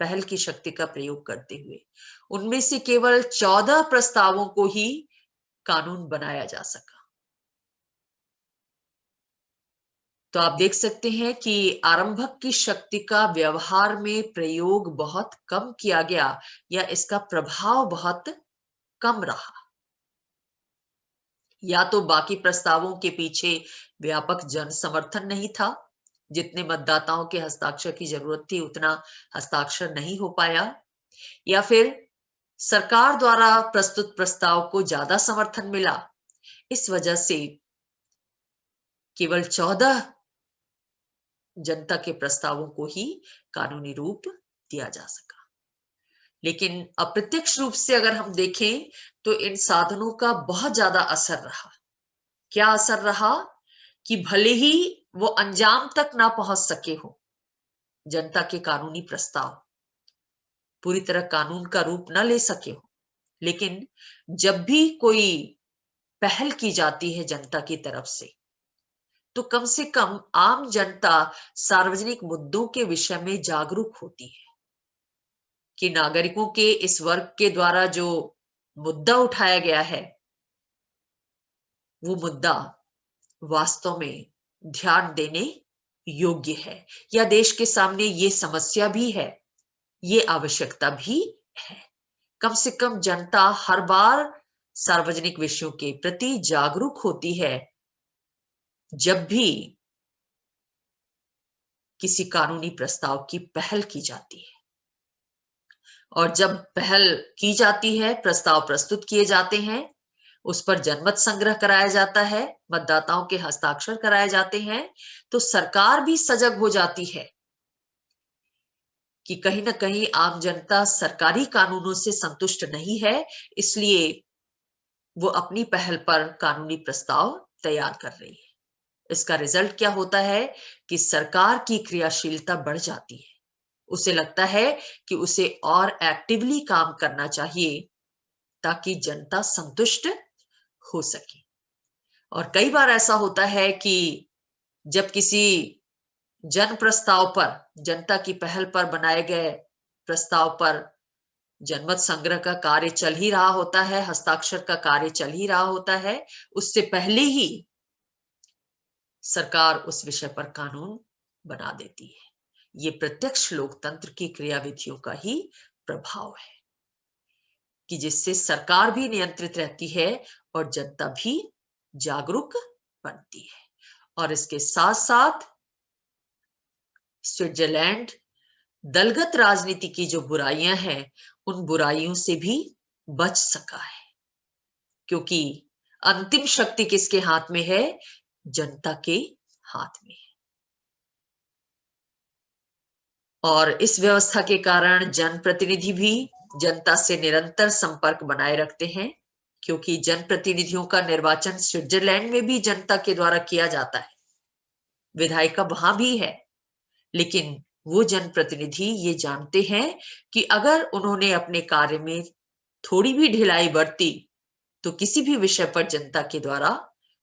पहल की शक्ति का प्रयोग करते हुए, उनमें से केवल 14 प्रस्तावों को ही कानून बनाया जा सका। तो आप देख सकते हैं कि आरंभक की शक्ति का व्यवहार में प्रयोग बहुत कम किया गया या इसका प्रभाव बहुत कम रहा। या तो बाकी प्रस्तावों के पीछे व्यापक जन समर्थन नहीं था, जितने मतदाताओं के हस्ताक्षर की जरूरत थी उतना हस्ताक्षर नहीं हो पाया, या फिर सरकार द्वारा प्रस्तुत प्रस्ताव को ज्यादा समर्थन मिला। इस वजह से केवल 14 जनता के प्रस्तावों को ही कानूनी रूप दिया जा सका। लेकिन अप्रत्यक्ष रूप से अगर हम देखें तो इन साधनों का बहुत ज्यादा असर रहा। क्या असर रहा कि भले ही वो अंजाम तक ना पहुंच सके हो, जनता के कानूनी प्रस्ताव पूरी तरह कानून का रूप न ले सके हो, लेकिन जब भी कोई पहल की जाती है जनता की तरफ से, तो कम से कम आम जनता सार्वजनिक मुद्दों के विषय में जागरूक होती है कि नागरिकों के इस वर्ग के द्वारा जो मुद्दा उठाया गया है, वो मुद्दा वास्तव में ध्यान देने योग्य है, या देश के सामने ये समस्या भी है, ये आवश्यकता भी है। कम से कम जनता हर बार सार्वजनिक विषयों के प्रति जागरूक होती है जब भी किसी कानूनी प्रस्ताव की पहल की जाती है। और जब पहल की जाती है, प्रस्ताव प्रस्तुत किए जाते हैं, उस पर जनमत संग्रह कराया जाता है, मतदाताओं के हस्ताक्षर कराए जाते हैं, तो सरकार भी सजग हो जाती है कि कहीं ना कहीं आम जनता सरकारी कानूनों से संतुष्ट नहीं है, इसलिए वो अपनी पहल पर कानूनी प्रस्ताव तैयार कर रही है। इसका रिजल्ट क्या होता है कि सरकार की क्रियाशीलता बढ़ जाती है। उसे लगता है कि उसे और एक्टिवली काम करना चाहिए ताकि जनता संतुष्ट हो सके। और कई बार ऐसा होता है कि जब किसी जन प्रस्ताव पर, जनता की पहल पर बनाए गए प्रस्ताव पर जनमत संग्रह का कार्य चल ही रहा होता है, हस्ताक्षर का कार्य चल ही रहा होता है, उससे पहले ही सरकार उस विषय पर कानून बना देती है। ये प्रत्यक्ष लोकतंत्र की क्रियाविधियों का ही प्रभाव है कि जिससे सरकार भी नियंत्रित रहती है और जनता भी जागरूक बनती है। और इसके साथ साथ स्विट्जरलैंड दलगत राजनीति की जो बुराइयां हैं, उन बुराइयों से भी बच सका है। क्योंकि अंतिम शक्ति किसके हाथ में है? जनता के हाथ में है। और इस व्यवस्था के कारण जनप्रतिनिधि भी जनता से निरंतर संपर्क बनाए रखते हैं, क्योंकि जनप्रतिनिधियों का निर्वाचन स्विट्जरलैंड में भी जनता के द्वारा किया जाता है, विधायिका वहां भी है, लेकिन वो जनप्रतिनिधि ये जानते हैं कि अगर उन्होंने अपने कार्य में थोड़ी भी ढिलाई बरती तो किसी भी विषय पर जनता के द्वारा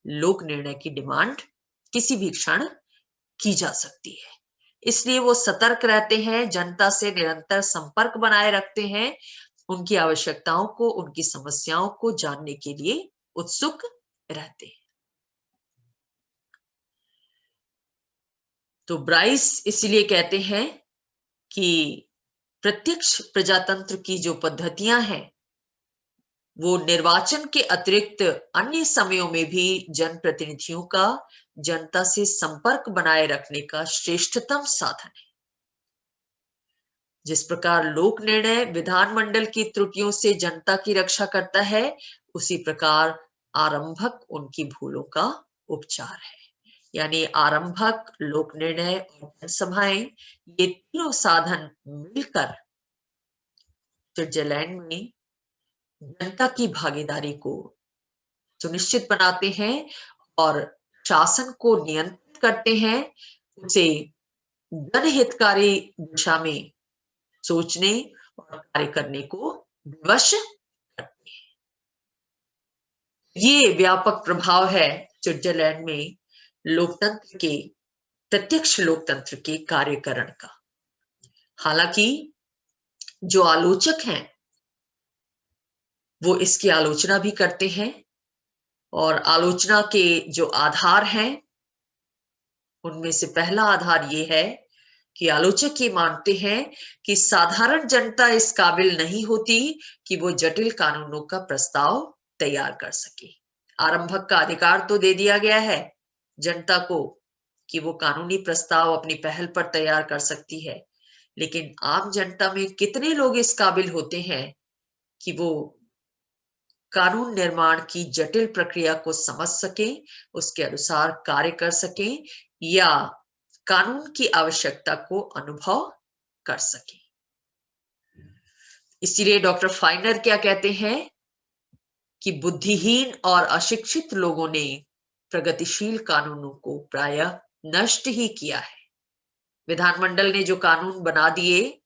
लोक निर्णय की डिमांड किसी भी क्षण की जा सकती है। इसलिए वो सतर्क रहते हैं, जनता से निरंतर संपर्क बनाए रखते हैं, उनकी आवश्यकताओं को, उनकी समस्याओं को जानने के लिए उत्सुक रहते हैं। तो ब्राइस इसलिए कहते हैं कि प्रत्यक्ष प्रजातंत्र की जो पद्धतियां हैं वो निर्वाचन के अतिरिक्त अन्य समयों में भी जनप्रतिनिधियों का जनता से संपर्क बनाए रखने का श्रेष्ठतम साधन है। जिस प्रकार लोक निर्णय विधानमंडल की त्रुटियों से जनता की रक्षा करता है, उसी प्रकार आरंभक उनकी भूलों का उपचार है। यानी आरंभक, लोक निर्णय और जनसभाएं, ये तीनों साधन मिलकर स्विट्जरलैंड में जनता की भागीदारी को सुनिश्चित बनाते हैं और शासन को नियंत्रित करते हैं, उसे जनहितकारी दिशा में सोचने और कार्य करने को विवश करते हैं। ये व्यापक प्रभाव है स्विट्जरलैंड में लोकतंत्र के, प्रत्यक्ष लोकतंत्र के कार्यकरण का। हालांकि जो आलोचक हैं वो इसकी आलोचना भी करते हैं, और आलोचना के जो आधार हैं उनमें से पहला आधार ये है कि आलोचक ये मानते हैं कि साधारण जनता इस काबिल नहीं होती कि वो जटिल कानूनों का प्रस्ताव तैयार कर सके। आरंभक का अधिकार तो दे दिया गया है जनता को कि वो कानूनी प्रस्ताव अपनी पहल पर तैयार कर सकती है, लेकिन आम जनता में कितने लोग इस काबिल होते हैं कि वो कानून निर्माण की जटिल प्रक्रिया को समझ सकें, उसके अनुसार कार्य कर सकें या कानून की आवश्यकता को अनुभव कर सकें। इसीलिए डॉक्टर फाइनर क्या कहते हैं कि बुद्धिहीन और अशिक्षित लोगों ने प्रगतिशील कानूनों को प्रायः नष्ट ही किया है। विधानमंडल ने जो कानून बना दिए,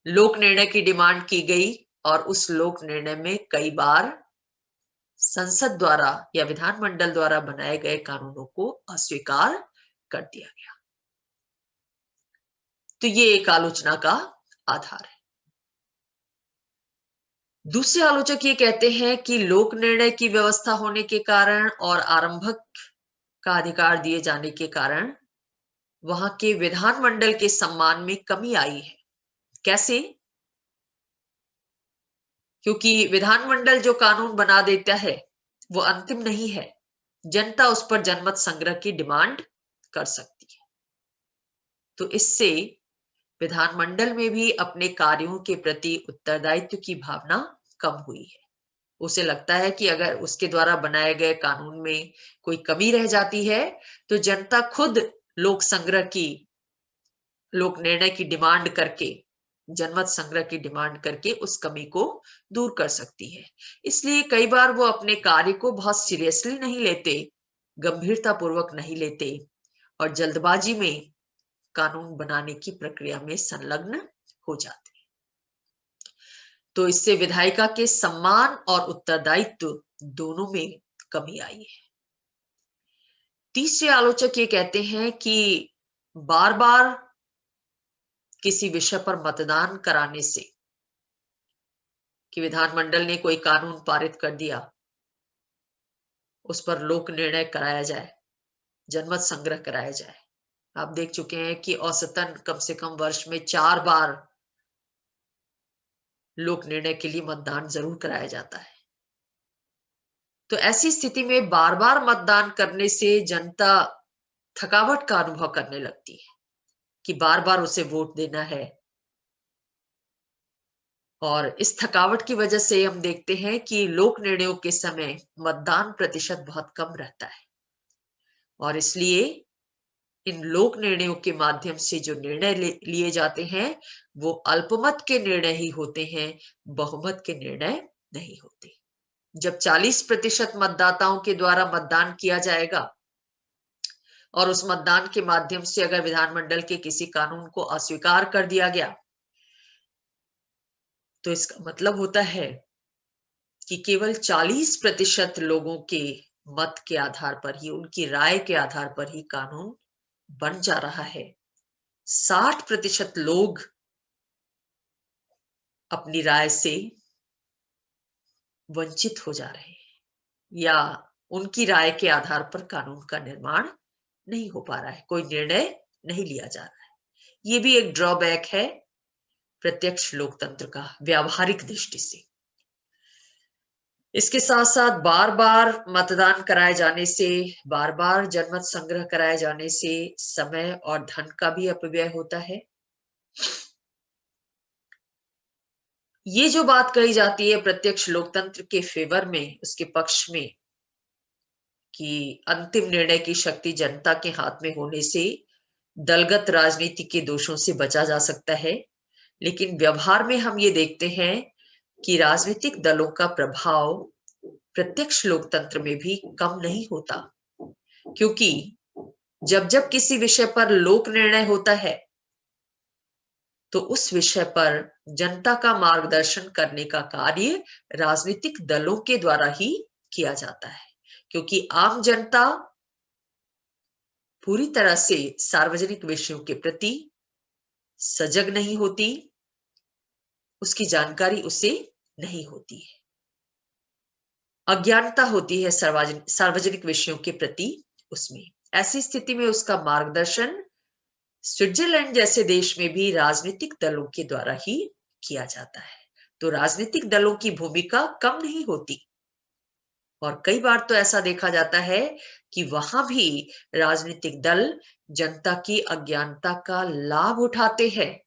लोक निर्णय की डिमांड की गई और उस लोक निर्णय में कई बार संसद द्वारा या विधानमंडल द्वारा बनाए गए कानूनों को अस्वीकार कर दिया गया। तो ये एक आलोचना का आधार है। दूसरे आलोचक ये कहते हैं कि लोक निर्णय की व्यवस्था होने के कारण और आरंभक का अधिकार दिए जाने के कारण वहां के विधानमंडल के सम्मान में कमी आई है। कैसे? क्योंकि विधानमंडल जो कानून बना देता है वो अंतिम नहीं है, जनता उस पर जनमत संग्रह की डिमांड कर सकती है। तो इससे विधानमंडल में भी अपने कार्यों के प्रति उत्तरदायित्व की भावना कम हुई है। उसे लगता है कि अगर उसके द्वारा बनाए गए कानून में कोई कमी रह जाती है तो जनता खुद लोक संग्रह की, लोक निर्णय की डिमांड करके, जनमत संग्रह की डिमांड करके उस कमी को दूर कर सकती है। इसलिए कई बार वो अपने कार्य को बहुत सीरियसली नहीं लेते, गंभीरता पूर्वक नहीं लेते और जल्दबाजी में कानून बनाने की प्रक्रिया में संलग्न हो जाते हैं। तो इससे विधायिका के सम्मान और उत्तरदायित्व दोनों में कमी आई है। तीसरे आलोचक ये कहते हैं कि बार बार किसी विषय पर मतदान कराने से, कि विधानमंडल ने कोई कानून पारित कर दिया, उस पर लोक निर्णय कराया जाए, जनमत संग्रह कराया जाए। आप देख चुके हैं कि औसतन कम से कम वर्ष में 4 बार लोक निर्णय के लिए मतदान जरूर कराया जाता है। तो ऐसी स्थिति में बार बार मतदान करने से जनता थकावट का अनुभव करने लगती है कि बार बार उसे वोट देना है। और इस थकावट की वजह से हम देखते हैं कि लोक निर्णयों के समय मतदान प्रतिशत बहुत कम रहता है और इसलिए इन लोक निर्णयों के माध्यम से जो निर्णय लिए जाते हैं वो अल्पमत के निर्णय ही होते हैं, बहुमत के निर्णय नहीं होते। जब 40% मतदाताओं के द्वारा मतदान किया जाएगा और उस मतदान के माध्यम से अगर विधानमंडल के किसी कानून को अस्वीकार कर दिया गया तो इसका मतलब होता है कि केवल 40% लोगों के मत के आधार पर ही, उनकी राय के आधार पर ही कानून बन जा रहा है। 60% लोग अपनी राय से वंचित हो जा रहे हैं या उनकी राय के आधार पर कानून का निर्माण नहीं हो पा रहा है, कोई निर्णय नहीं लिया जा रहा है। ये भी एक ड्रॉबैक है प्रत्यक्ष लोकतंत्र का व्यावहारिक दृष्टि से। इसके साथ साथ बार बार मतदान कराए जाने से, बार बार जनमत संग्रह कराए जाने से समय और धन का भी अपव्यय होता है। ये जो बात कही जाती है प्रत्यक्ष लोकतंत्र के फेवर में, उसके पक्ष में, कि अंतिम निर्णय की शक्ति जनता के हाथ में होने से दलगत राजनीति के दोषों से बचा जा सकता है, लेकिन व्यवहार में हम ये देखते हैं कि राजनीतिक दलों का प्रभाव प्रत्यक्ष लोकतंत्र में भी कम नहीं होता, क्योंकि जब जब किसी विषय पर लोक निर्णय होता है तो उस विषय पर जनता का मार्गदर्शन करने का कार्य राजनीतिक दलों के द्वारा ही किया जाता है, क्योंकि आम जनता पूरी तरह से सार्वजनिक विषयों के प्रति सजग नहीं होती, उसकी जानकारी उसे नहीं होती है, अज्ञानता होती है सार्वजनिक विषयों के प्रति उसमें। ऐसी स्थिति में उसका मार्गदर्शन स्विट्जरलैंड जैसे देश में भी राजनीतिक दलों के द्वारा ही किया जाता है, तो राजनीतिक दलों की भूमिका कम नहीं होती। और कई बार तो ऐसा देखा जाता है कि वहां भी राजनीतिक दल जनता की अज्ञानता का लाभ उठाते हैं,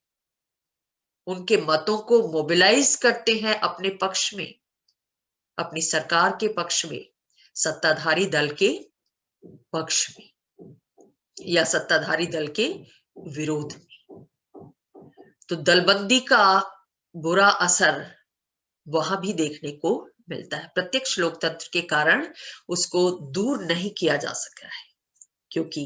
उनके मतों को मोबिलाइज करते हैं अपने पक्ष में, अपनी सरकार के पक्ष में, सत्ताधारी दल के पक्ष में या सत्ताधारी दल के विरोध में। तो दलबंदी का बुरा असर वहां भी देखने को मिलता है। प्रत्यक्ष लोकतंत्र के कारण उसको दूर नहीं किया जा सका है, क्योंकि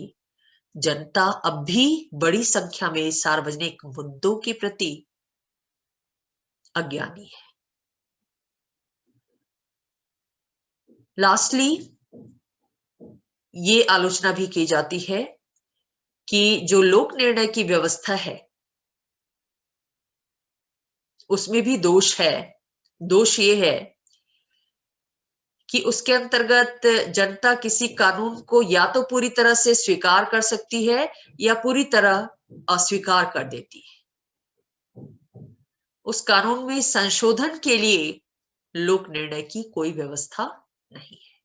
जनता अब भी बड़ी संख्या में सार्वजनिक मुद्दों के प्रति अज्ञानी है। लास्टली ये आलोचना भी की जाती है कि जो लोक निर्णय की व्यवस्था है उसमें भी दोष है। दोष ये है कि उसके अंतर्गत जनता किसी कानून को या तो पूरी तरह से स्वीकार कर सकती है या पूरी तरह अस्वीकार कर देती है। उस कानून में संशोधन के लिए लोक निर्णय की कोई व्यवस्था नहीं है।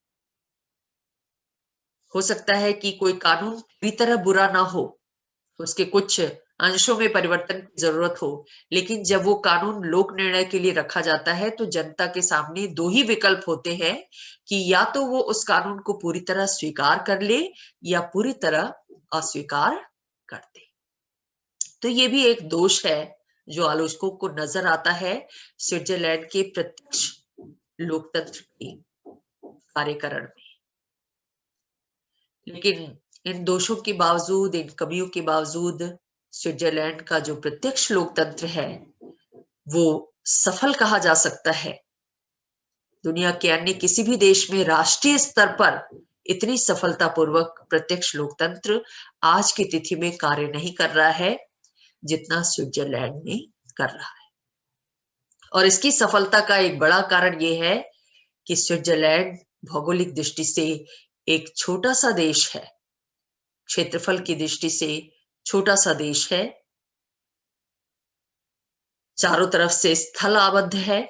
हो सकता है कि कोई कानून पूरी तरह बुरा ना हो, उसके कुछ अंशों में परिवर्तन की जरूरत हो, लेकिन जब वो कानून लोक निर्णय के लिए रखा जाता है तो जनता के सामने दो ही विकल्प होते हैं कि या तो वो उस कानून को पूरी तरह स्वीकार कर ले या पूरी तरह अस्वीकार कर दे। तो ये भी एक दोष है जो आलोचकों को नजर आता है स्विट्जरलैंड के प्रत्यक्ष लोकतंत्र के कार्यकरण में। लेकिन इन दोषों के बावजूद, इन कमियों के बावजूद स्विट्जरलैंड का जो प्रत्यक्ष लोकतंत्र है वो सफल कहा जा सकता है। दुनिया के अन्य किसी भी देश में राष्ट्रीय स्तर पर इतनी सफलतापूर्वक प्रत्यक्ष लोकतंत्र आज की तिथि में कार्य नहीं कर रहा है जितना स्विट्जरलैंड में कर रहा है। और इसकी सफलता का एक बड़ा कारण यह है कि स्विट्जरलैंड भौगोलिक दृष्टि से एक छोटा सा देश है, क्षेत्रफल की दृष्टि से छोटा सा देश है, चारों तरफ से स्थल आबद्ध है।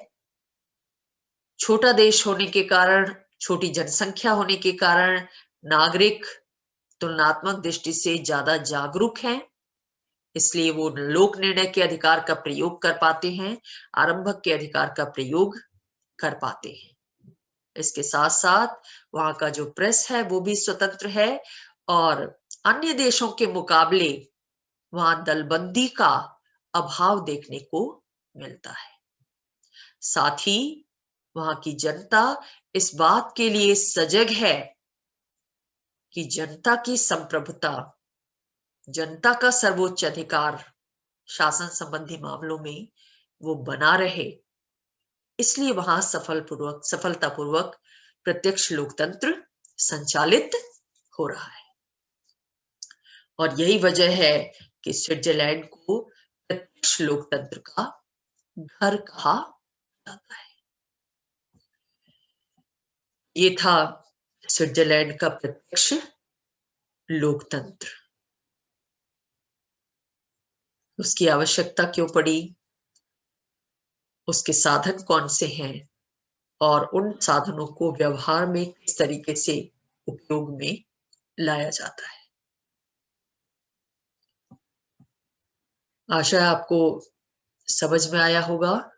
छोटा देश होने के कारण, छोटी जनसंख्या होने के कारण नागरिक तुलनात्मक दृष्टि से ज्यादा जागरूक हैं इसलिए वो लोक निर्णय के अधिकार का प्रयोग कर पाते हैं, आरंभक के अधिकार का प्रयोग कर पाते हैं। इसके साथ साथ वहां का जो प्रेस है वो भी स्वतंत्र है और अन्य देशों के मुकाबले वहां दलबंदी का अभाव देखने को मिलता है। साथ ही वहां की जनता इस बात के लिए सजग है कि जनता की संप्रभुता, जनता का सर्वोच्च अधिकार शासन संबंधी मामलों में वो बना रहे, इसलिए वहां सफलतापूर्वक प्रत्यक्ष लोकतंत्र संचालित हो रहा है। और यही वजह है कि स्विट्जरलैंड को प्रत्यक्ष लोकतंत्र का घर कहा जाता है। ये था स्विट्जरलैंड का प्रत्यक्ष लोकतंत्र। उसकी आवश्यकता क्यों पड़ी, उसके साधन कौन से हैं और उन साधनों को व्यवहार में किस तरीके से उपयोग में लाया जाता है। आशा है आपको समझ में आया होगा।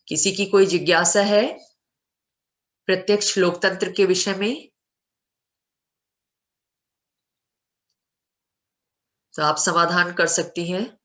किसी की कोई जिज्ञासा है प्रत्यक्ष लोकतंत्र के विषय में, तो आप समाधान कर सकती हैं।